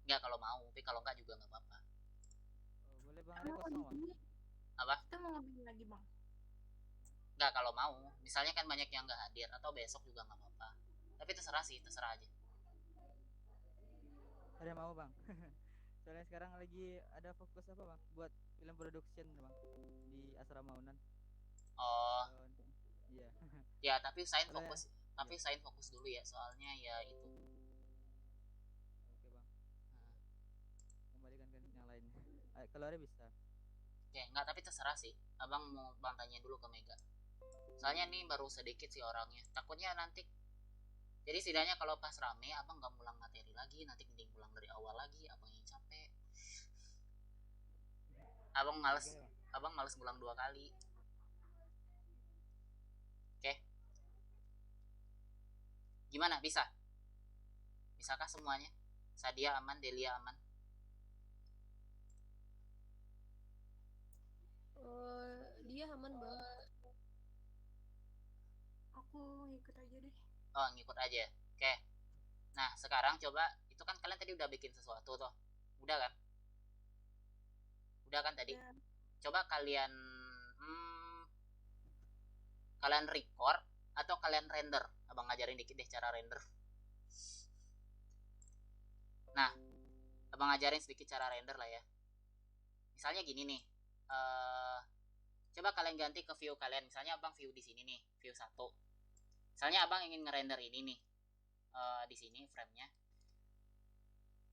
Nggak kalau mau, tapi kalau nggak juga nggak apa-apa. Boleh bang, Kita ada mau kosong bang? ngebikin, Apa? kita mau ngebikin lagi bang. Nggak kalau mau, misalnya kan banyak yang nggak hadir atau besok juga nggak apa-apa. Tapi terserah sih, terserah aja. Ada mau bang? Soalnya sekarang lagi ada fokus apa bang? Buat film production bang di Asrama Unan. Oh Iya. ya, tapi usahain Soalnya- fokus, tapi usahain fokus dulu ya, soalnya ya itu. Oke bang. Kembalikan ke yang lain. Kalau ada bisa. Oke, nggak, tapi terserah sih. Abang mau bang tanya dulu ke Mega. Soalnya nih baru sedikit sih orangnya. Takutnya nanti. Jadi setidaknya kalau pas rame, abang nggak ngulang materi lagi. Nanti mending pulang dari awal lagi. Abang yang capek. Abang males. Oke, bang. Abang males ngulang 2 kali. Oke. Gimana? Bisa? Bisakah semuanya? Sadia aman, Delia aman. Dia aman bang. Aku ikut aja deh. Oh, ngikut aja. Oke. Nah, sekarang coba. Itu kan kalian tadi udah bikin sesuatu tuh. Udah kan? Udah kan tadi? Ya, Coba kalian kalian record atau kalian render. Abang ngajarin dikit deh cara render. Nah, abang ngajarin sedikit cara render lah ya. Misalnya gini nih. Coba kalian ganti ke view kalian. Misalnya abang view di sini nih, view 1. Misalnya abang ingin ngerender ini nih. Di sini frame-nya.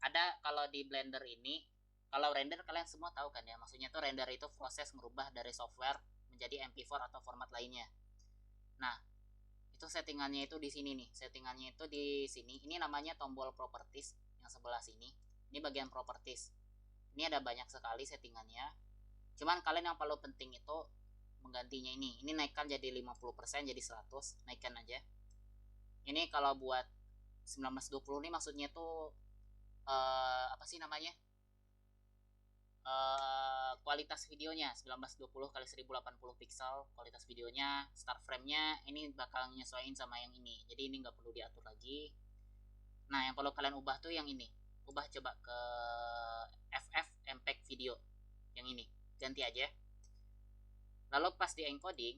Ada kalau di Blender ini, kalau render kalian semua tahu kan ya, maksudnya tuh render itu proses merubah dari software menjadi MP4 atau format lainnya. Nah, itu settingannya itu di sini nih. Settingannya itu di sini. Ini namanya tombol properties yang sebelah sini. Ini bagian properties. Ini ada banyak sekali settingannya. Cuman kalian yang paling penting itu menggantinya ini. Ini naikkan jadi 50% jadi 100, naikkan aja. Ini kalau buat 1920 ini maksudnya tuh apa sih namanya? Kualitas videonya 1920 x 1080 pixel kualitas videonya. Start frame-nya ini bakal nyesuaiin sama yang ini, jadi ini nggak perlu diatur lagi. Nah, yang perlu kalian ubah tuh yang ini. Ubah coba ke FF MPEG video yang ini, ganti aja. Lalu pas di encoding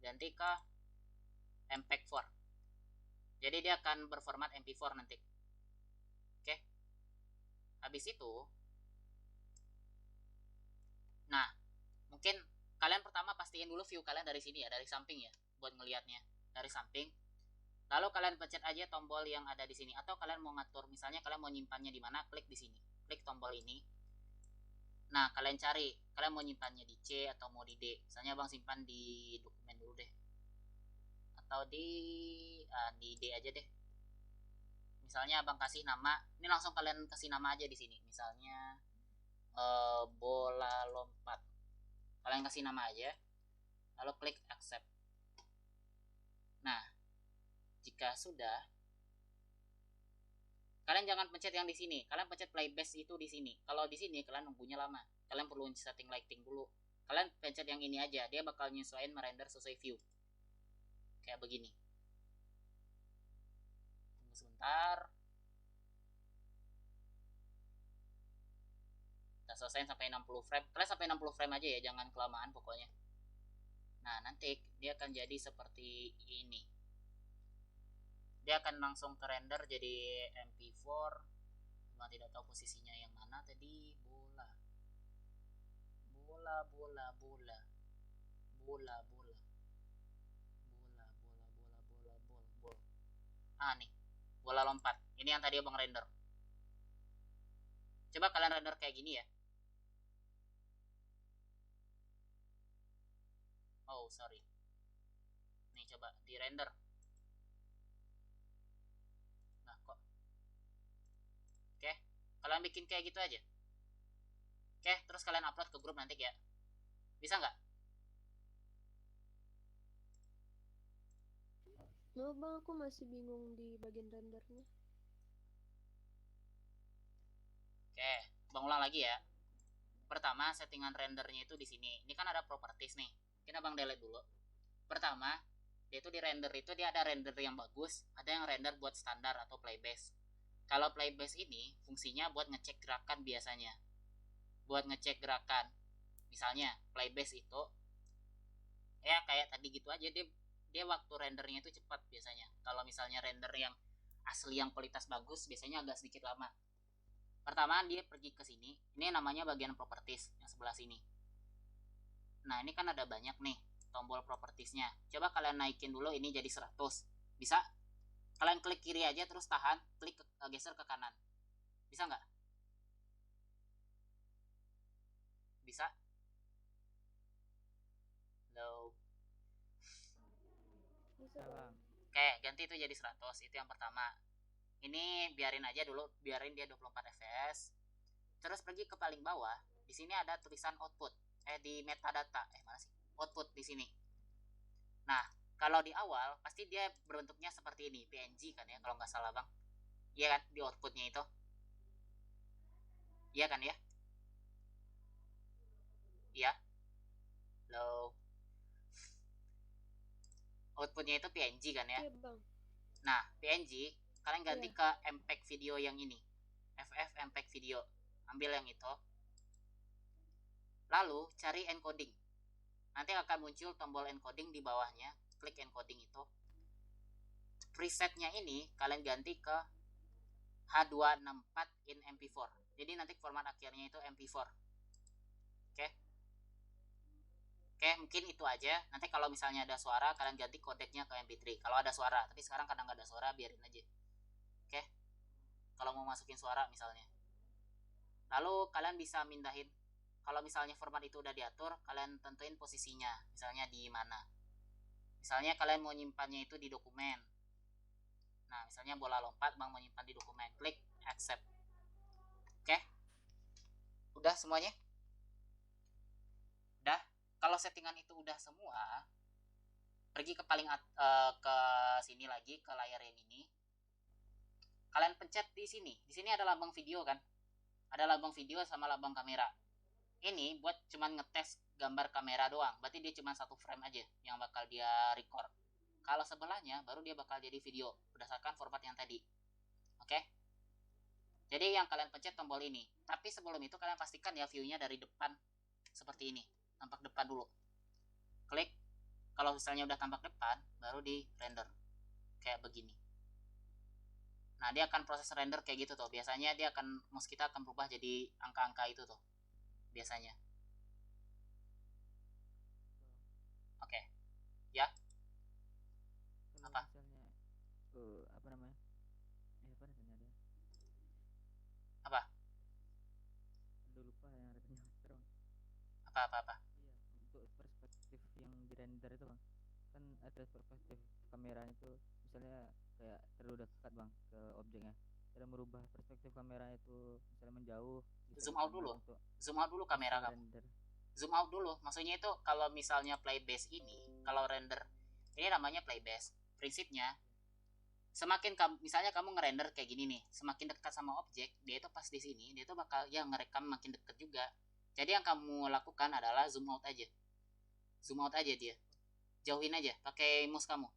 ganti ke MPEG 4, jadi dia akan berformat MP4 nanti. Oke. Habis itu, nah, mungkin kalian pertama pastiin dulu view kalian dari sini ya, dari samping ya, buat ngelihatnya dari samping. Lalu kalian pencet aja tombol yang ada di sini, atau kalian mau ngatur, misalnya kalian mau nyimpannya di mana, klik di sini, klik tombol ini. Nah, kalian cari, kalian mau nyimpannya di C atau mau di D. Misalnya Bang simpan di dokumen dulu deh. Atau di D aja deh. Misalnya Abang kasih nama, ini langsung kalian kasih nama aja di sini. Misalnya bola lompat. Kalian kasih nama aja. Lalu klik accept. Nah, jika sudah, kalian jangan pencet yang di sini. Kalian pencet play base itu di sini. Kalau di sini kalian nunggunya lama. Kalian perlu setting lighting dulu. Kalian pencet yang ini aja. Dia bakal nyesuaiin merender sesuai view. Kayak begini. Tunggu sebentar. Kita selesaiin sampai 60 frame. Kalian sampai 60 frame aja ya. Jangan kelamaan pokoknya. Nah, nanti dia akan jadi seperti ini. Dia akan langsung terrender jadi MP4. Cuma tidak tahu posisinya yang mana tadi. Bola bola bola bola bola bola bola bola bola bola. Nih, bola lompat. Ini yang tadi Abang render. Coba kalian render kayak gini ya. Oh, sorry. Nih, coba di render. Nah, kok. Oke, kalian bikin kayak gitu aja. Oke, terus kalian upload ke grup nanti ya. Bisa nggak? No bang, aku masih bingung di bagian rendernya. Oke, Bang ulang lagi ya. Pertama, settingan rendernya itu di sini. Ini kan ada properties nih. Mungkin Abang delete dulu. Pertama, dia itu di render itu dia ada render yang bagus, ada yang render buat standar atau playbase. Kalau playbase ini fungsinya buat ngecek gerakan biasanya. Buat ngecek gerakan. Misalnya, playbase itu ya kayak tadi gitu aja, dia waktu rendernya itu cepat biasanya. Kalau misalnya render yang asli yang kualitas bagus biasanya agak sedikit lama. Pertama dia pergi ke sini, ini namanya bagian properties yang sebelah sini. Nah, ini kan ada banyak nih tombol propertiesnya. Coba kalian naikin dulu ini jadi 100. Bisa? Kalian klik kiri aja terus tahan, klik geser ke kanan. Bisa nggak? Bisa? Low. Bisa Bang. bang. Oke, ganti itu jadi 100. Itu yang pertama. Ini biarin aja dulu, biarin dia 24 fps. Terus pergi ke paling bawah. Di sini ada tulisan output. Di metadata. Mana sih? Output di sini. Nah, kalau di awal pasti dia berbentuknya seperti ini, PNG kan ya, kalau nggak salah Bang. Iya kan, di outputnya itu. Iya kan ya? Iya. Low. Outputnya itu PNG kan ya? Iya bang. Nah, PNG kalian ganti Iya. ke MPEG video yang ini. FF MPEG video. Ambil yang itu. Lalu cari encoding. Nanti akan muncul tombol encoding di bawahnya. Klik encoding itu. Presetnya ini kalian ganti ke H264 in MP4. Jadi nanti format akhirnya itu MP4. Oke. Oke, mungkin itu aja. Nanti kalau misalnya ada suara, kalian ganti kodeknya ke MP3. Kalau ada suara, tapi sekarang kadang nggak ada suara, biarin aja. Oke. Kalau mau masukin suara misalnya. Lalu kalian bisa mindahin. Kalau misalnya format itu udah diatur, kalian tentuin posisinya. Misalnya di mana. Misalnya kalian mau nyimpannya itu di dokumen. Nah, misalnya bola lompat, Bang mau nyimpan di dokumen. Klik accept. Oke. Udah semuanya? Udah. Kalau settingan itu udah semua, pergi ke ke sini lagi, ke layar yang ini. Kalian pencet di sini. Di sini ada lambang video kan? Ada lambang video sama lambang kamera. Ini buat cuman ngetes gambar kamera doang. Berarti dia cuma 1 frame aja yang bakal dia record. Kalau sebelahnya baru dia bakal jadi video berdasarkan format yang tadi. Oke? Jadi yang kalian pencet tombol ini. Tapi sebelum itu kalian pastikan ya view-nya dari depan seperti ini. Tampak depan dulu. Klik. Kalau misalnya udah tampak depan, baru di render. Kayak begini. Nah, dia akan proses render kayak gitu tuh. Biasanya dia akan, mouse kita akan berubah jadi angka-angka itu tuh. Biasanya. Oke. Ya. Kalau Apa? misalnya Apa? Iya, untuk perspektif yang di render itu bang, kan ada perspektif kameranya itu misalnya kayak terlalu dekat bang ke objeknya. Cara merubah perspektif kameranya itu misalnya menjauh bisa Zoom di out tengah dulu. untuk Zoom out dulu kamera hasil kamu. render. Zoom out dulu. Maksudnya itu kalau misalnya playbase ini, kalau render ini namanya playbase. Prinsipnya semakin misalnya kamu ngerender kayak gini nih, semakin dekat sama objek, dia itu pas di sini, dia itu bakal ya ngerekam makin deket juga. Jadi yang kamu lakukan adalah zoom out aja. Zoom out aja dia. Jauhin aja pakai mouse kamu.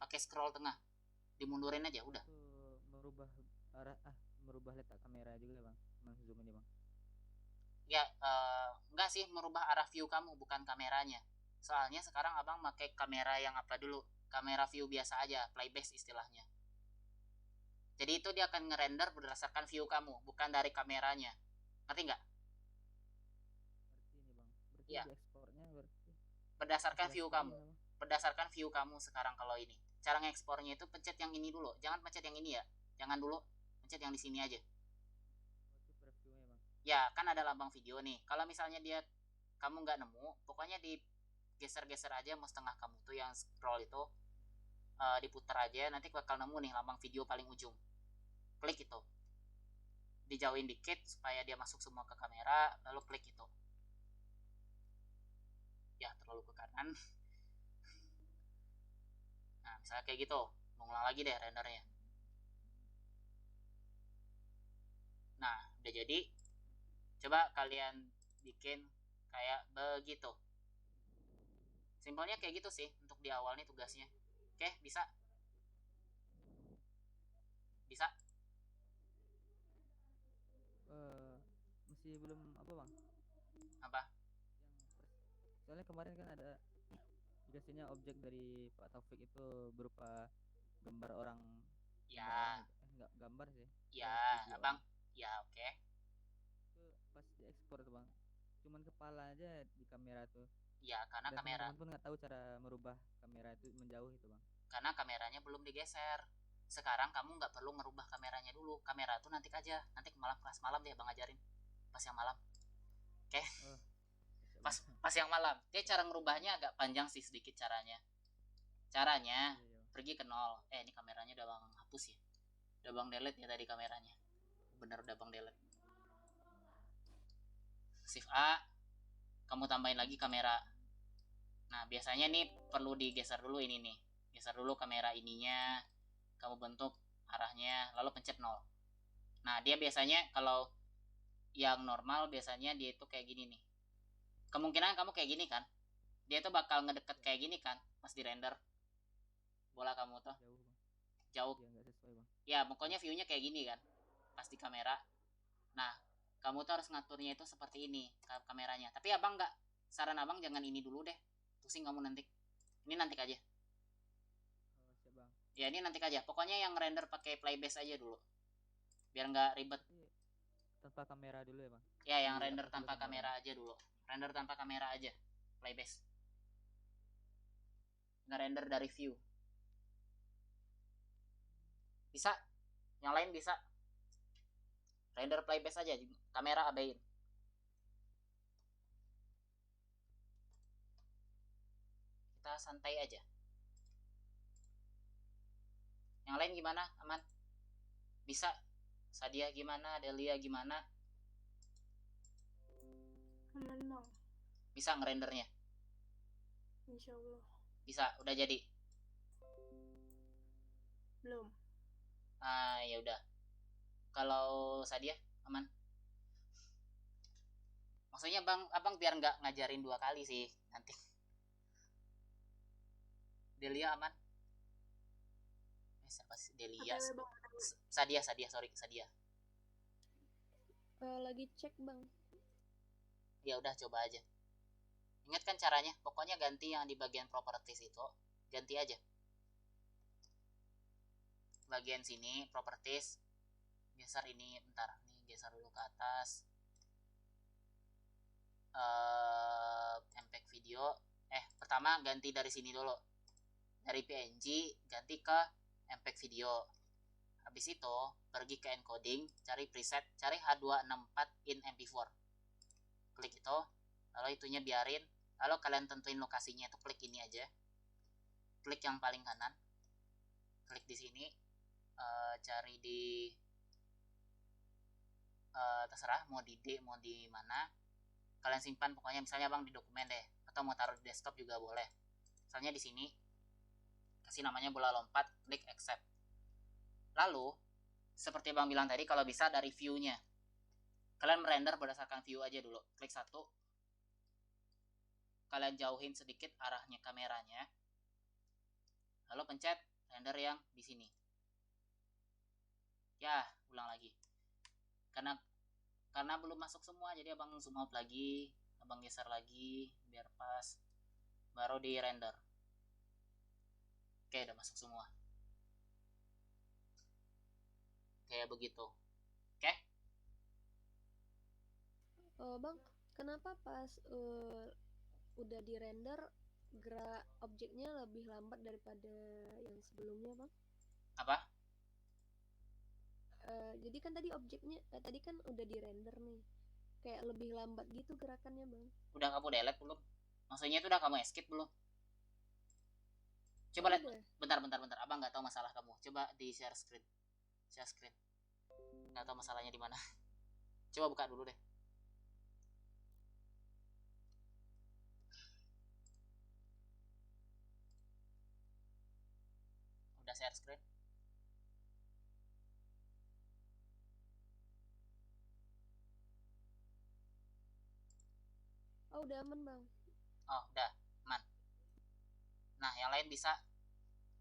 Pakai scroll tengah. Dimundurin aja udah. Itu merubah arah merubah letak kamera juga bang, zoom ini bang. Ya enggak sih merubah arah view kamu bukan kameranya. Soalnya sekarang abang pakai kamera yang apa dulu? Kamera view biasa aja, playbase istilahnya. Jadi itu dia akan ngerender berdasarkan view kamu, bukan dari kameranya. Ngerti nggak? Berarti ini bang, berarti Ya, di ekspornya berarti berdasarkan hasil view ekspornya kamu. bang. Berdasarkan view kamu sekarang kalau ini. Cara ngekspornya itu pencet yang ini dulu. Jangan pencet yang ini ya. Jangan dulu. Pencet yang di sini aja. Itu previewnya bang. Ya, kan ada lambang video nih. Kalau misalnya dia kamu nggak nemu, pokoknya digeser-geser aja mouse tengah kamu tuh yang scroll itu diputar aja, nanti bakal nemu nih lambang video paling ujung. Klik itu. Dijauhin dikit supaya dia masuk semua ke kamera, lalu klik itu. Ya, terlalu ke kanan. Nah, misalnya kayak gitu. Mengulang lagi deh rendernya. Nah, udah jadi. Coba kalian bikin kayak begitu. Simpelnya kayak gitu sih untuk di awal nih tugasnya. Oke, bisa? Bisa? Masih belum apa bang? Apa? Soalnya kemarin kan ada dikasihnya objek dari Pak Taufik itu berupa gambar orang. Ya. Gambar orang gitu. Enggak gambar sih. Ya, Video abang. orang. Ya, oke. Itu pas diekspor tuh bang, cuman kepala aja di kamera tuh. Ya, karena Dan kamera. teman-teman pun nggak tahu cara merubah kamera itu menjauh itu bang. Karena kameranya belum digeser. Sekarang kamu nggak perlu ngerubah kameranya dulu. Kamera tuh nanti aja. Nanti kelas malam deh bang ajarin. Pas yang malam. Oke. Oh, Pas yang malam. Oke, cara ngerubahnya agak panjang sih sedikit caranya. Caranya iya, iya. pergi ke nol. Ini kameranya udah bang hapus ya. Udah bang delete ya tadi kameranya. Bener udah bang delete. Shift A. Kamu tambahin lagi kamera. Nah, biasanya nih perlu digeser dulu ini nih. Geser dulu kamera ininya. Kamu bentuk arahnya, lalu pencet 0. Nah, dia biasanya kalau yang normal biasanya dia itu kayak gini nih. Kemungkinan kamu kayak gini kan? Dia tuh bakal ngedeket kayak gini kan pas di render. Bola kamu tuh Jauh bang. jauh. Iya nggak sesuai bang. Ya, pokoknya view-nya kayak gini kan. Pas di kamera. Nah, kamu tuh harus ngaturnya itu seperti ini kameranya. Tapi abang nggak, saran abang jangan ini dulu deh. Pusing kamu nanti. Ini nanti aja. Oh, siap bang. Ya ini nanti aja. Pokoknya yang render pakai playbase aja dulu. Biar nggak ribet. Berarti tanpa kamera dulu ya bang. Ya yang Iya, render apa tanpa dulu kamera aja dulu. Render tanpa kamera aja. Playbase. Nge-render dari view. Bisa. Yang lain bisa. Render playbase aja. Kamera abain. Kita santai aja. Yang lain gimana? Aman? Bisa? Sadia gimana? Delia gimana? Aman bang, Bisa ngerendernya? insya Allah. Bisa. Udah jadi? Belum. Ya udah. Kalau Sadia aman? Maksudnya abang biar nggak ngajarin 2 kali sih nanti. Delia aman? Siapa sih Delia? OTW bang, Sadia, sorry Sadia. Lagi cek bang. Ya udah coba aja. Ingat kan caranya? Pokoknya ganti yang di bagian properties itu, ganti aja. Bagian sini properties, geser ini, bentar, nih geser dulu ke atas. MPEG video. Pertama ganti dari sini dulu. Dari PNG ganti ke MPEG video. Habis itu pergi ke encoding, cari preset, cari H264 in MP4. Klik itu, Lalu itunya biarin. Lalu kalian tentuin lokasinya, itu klik ini aja, klik yang paling kanan, klik di sini, cari di terserah mau di D mau di mana, kalian simpan pokoknya, misalnya bang di dokumen deh, atau mau taruh di desktop juga boleh. Misalnya di sini kasih namanya bola lompat, klik accept. Lalu seperti bang bilang tadi, kalau bisa dari view-nya kalian merender berdasarkan view aja dulu. Klik satu, kalian jauhin sedikit arahnya kameranya, lalu pencet render yang di sini. Ya, ulang lagi. Karena belum masuk semua, jadi abang zoom out lagi, abang geser lagi biar pas, baru di render. Oke, udah masuk semua. Kayak begitu. Oke? Bang, kenapa pas udah di render gerak objeknya lebih lambat daripada yang sebelumnya, Bang? Apa? Jadi kan tadi objeknya tadi kan udah di render nih, kayak lebih lambat gitu gerakannya, Bang. Udah kamu delete belum? Maksudnya itu udah kamu escape belum? Coba lihat. Udah. Bentar. Abang nggak tahu masalah kamu. Coba di share screen. Share screen. Nggak tahu masalahnya di mana. Coba buka dulu deh. Udah share screen? Oh, udah aman, Bang. Oh, udah. Aman. Nah, yang lain bisa.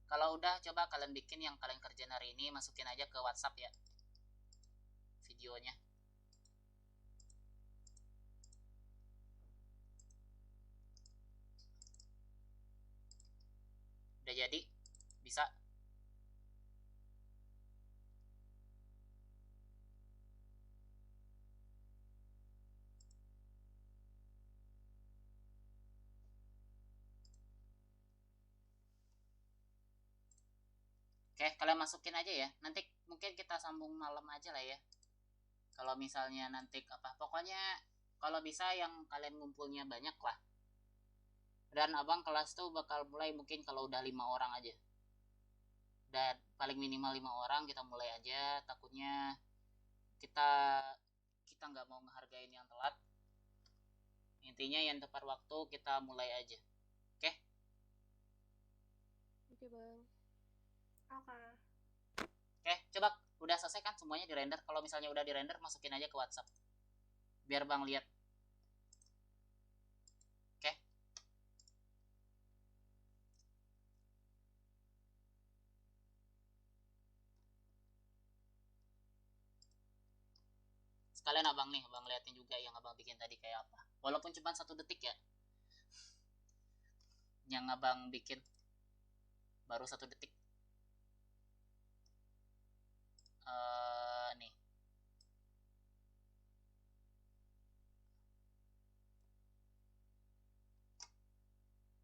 Kalau udah, coba kalian bikin yang kalian kerjain hari ini, masukin aja ke WhatsApp ya, videonya. Udah jadi? Bisa? Oke, kalian masukin aja ya. Nanti mungkin kita sambung malam aja lah ya. Kalau misalnya nanti apa, pokoknya kalau bisa yang kalian ngumpulnya banyak lah. Dan abang kelas tuh bakal mulai mungkin kalau udah 5 orang aja. Dan paling minimal 5 orang kita mulai aja. Takutnya kita nggak mau ngehargain yang telat. Intinya yang tepat waktu kita mulai aja. Oke? Oke, Bang. Oke. Oke, coba udah selesai kan semuanya di render. Kalau misalnya udah di render, masukin aja ke WhatsApp. Biar bang lihat. Oke? Sekalian abang nih, abang liatin juga yang abang bikin tadi kayak apa. Walaupun cuma 1 detik ya. Yang abang bikin baru 1 detik. Nih.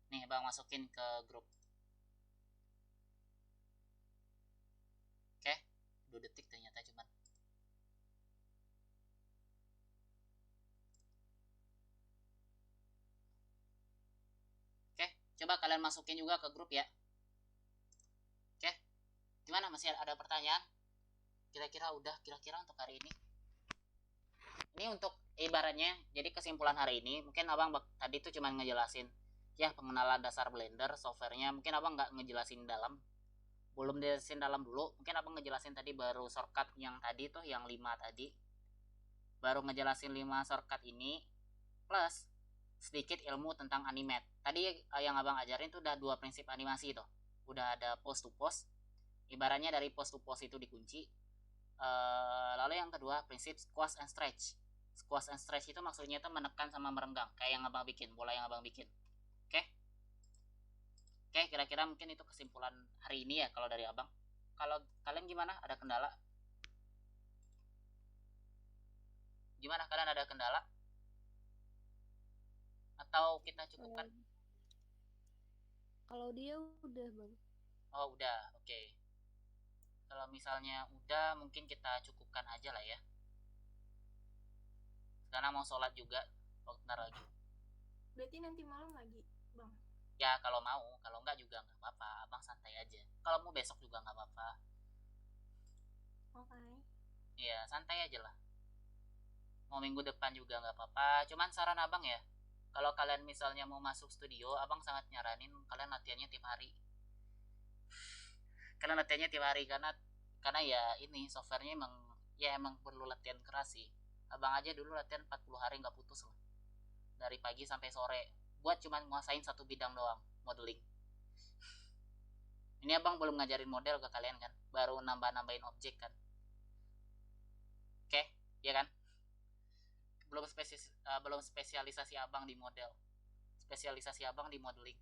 Nih abang masukin ke grup. Oke? 2 detik ternyata cuman. Oke, coba kalian masukin juga ke grup ya. Oke? Gimana, masih ada pertanyaan? Kira-kira udah untuk hari ini. Ini untuk ibaratnya, jadi kesimpulan hari ini, mungkin abang tadi tuh cuma ngejelasin ya pengenalan dasar Blender, softwarenya. Mungkin abang nggak ngejelasin dalam, belum dijelasin dalam dulu. Mungkin abang ngejelasin tadi baru shortcut yang tadi tuh, yang 5 tadi. Baru ngejelasin 5 shortcut ini, plus sedikit ilmu tentang animate. Tadi yang abang ajarin tuh udah 2 prinsip animasi tuh. Udah ada pose to pose. Ibaratnya dari pose to pose itu dikunci. Lalu yang kedua prinsip squash and stretch. Squash and stretch itu maksudnya itu menekan sama merenggang, kayak yang abang bikin, bola yang abang bikin. Oke? Oke, kira-kira mungkin itu kesimpulan hari ini ya kalau dari abang. Kalau kalian gimana? Ada kendala? Gimana, kalian ada kendala? Atau kita cukupkan? Kalau dia udah, Bang. Oh, udah. Oke. Kalau misalnya udah, mungkin kita cukupkan aja lah ya. Karena mau sholat juga bentar lagi. Berarti nanti malam lagi, Bang. Ya kalau mau, kalau enggak juga nggak apa-apa, abang santai aja. Kalau mau besok juga nggak apa-apa. Oke. Iya, santai aja lah. Mau minggu depan juga nggak apa-apa. Cuman saran abang ya, kalau kalian misalnya mau masuk studio, abang sangat nyaranin kalian latihannya tiap hari. Kalian latihannya tiap hari karena ya ini softwarenya emang ya emang perlu latihan keras sih. Abang aja dulu latihan 40 hari nggak putus loh. Dari pagi sampai sore. Buat cuman nguasain satu bidang doang, modeling. Ini abang belum ngajarin model ke kalian kan, baru nambah-nambahin objek kan. Oke, ya kan? Belum spesialisasi abang di model, spesialisasi abang di modeling.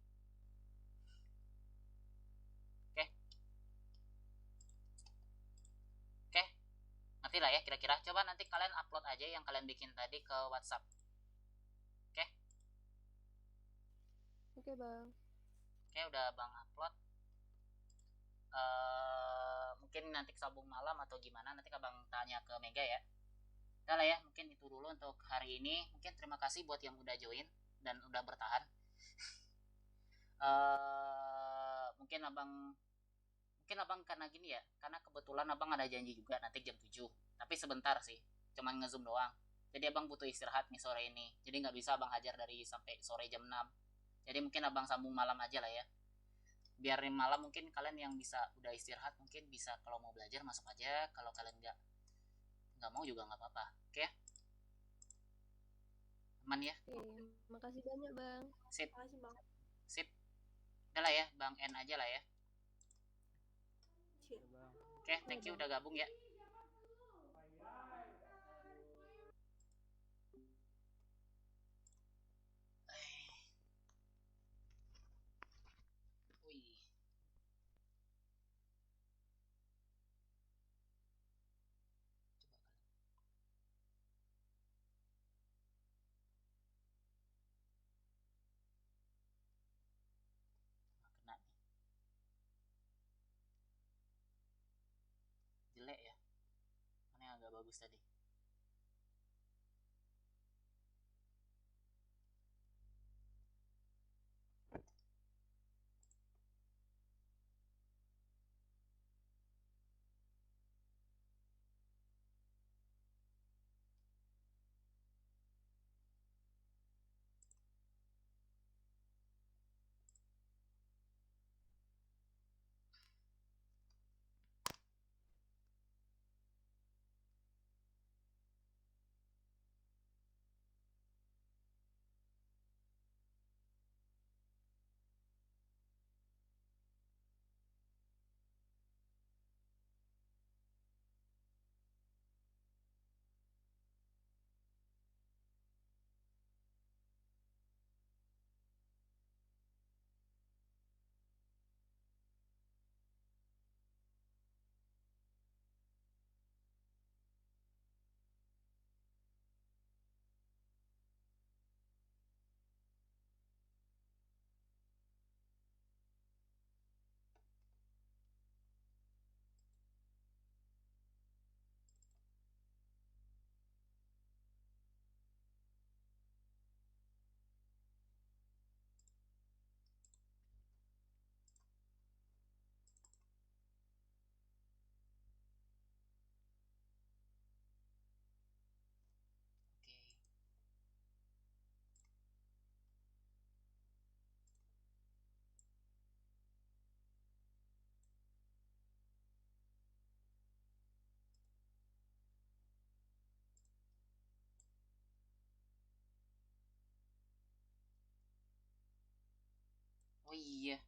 Oke, oke, nanti lah ya kira-kira. Coba nanti kalian upload aja yang kalian bikin tadi ke WhatsApp. Oke, Oke, Bang. oke udah abang upload. Mungkin nanti sambung malam atau gimana, nanti abang tanya ke Mega ya. Udah lah ya, mungkin itu dulu untuk hari ini. Mungkin terima kasih buat yang udah join dan udah bertahan. Mungkin abang karena gini ya, karena kebetulan abang ada janji juga nanti jam 7, tapi sebentar sih, cuman ngezoom doang. Jadi abang butuh istirahat nih sore ini, jadi nggak bisa abang hajar dari sampai sore jam 6. Jadi mungkin abang sambung malam aja lah ya, biar malam mungkin kalian yang bisa udah istirahat mungkin bisa, kalau mau belajar masuk aja, kalau kalian nggak mau juga nggak apa-apa. Oke ya, aman ya. Oke, makasih banyak, Bang. Sip, Makasih, Bang. sip. Udah lah ya, bang N aja lah ya. Sip. Bang. Oke, thank you udah gabung ya. Wih, kena nih, jelek ya, mana yang agak bagus tadi. Oke, oh iya,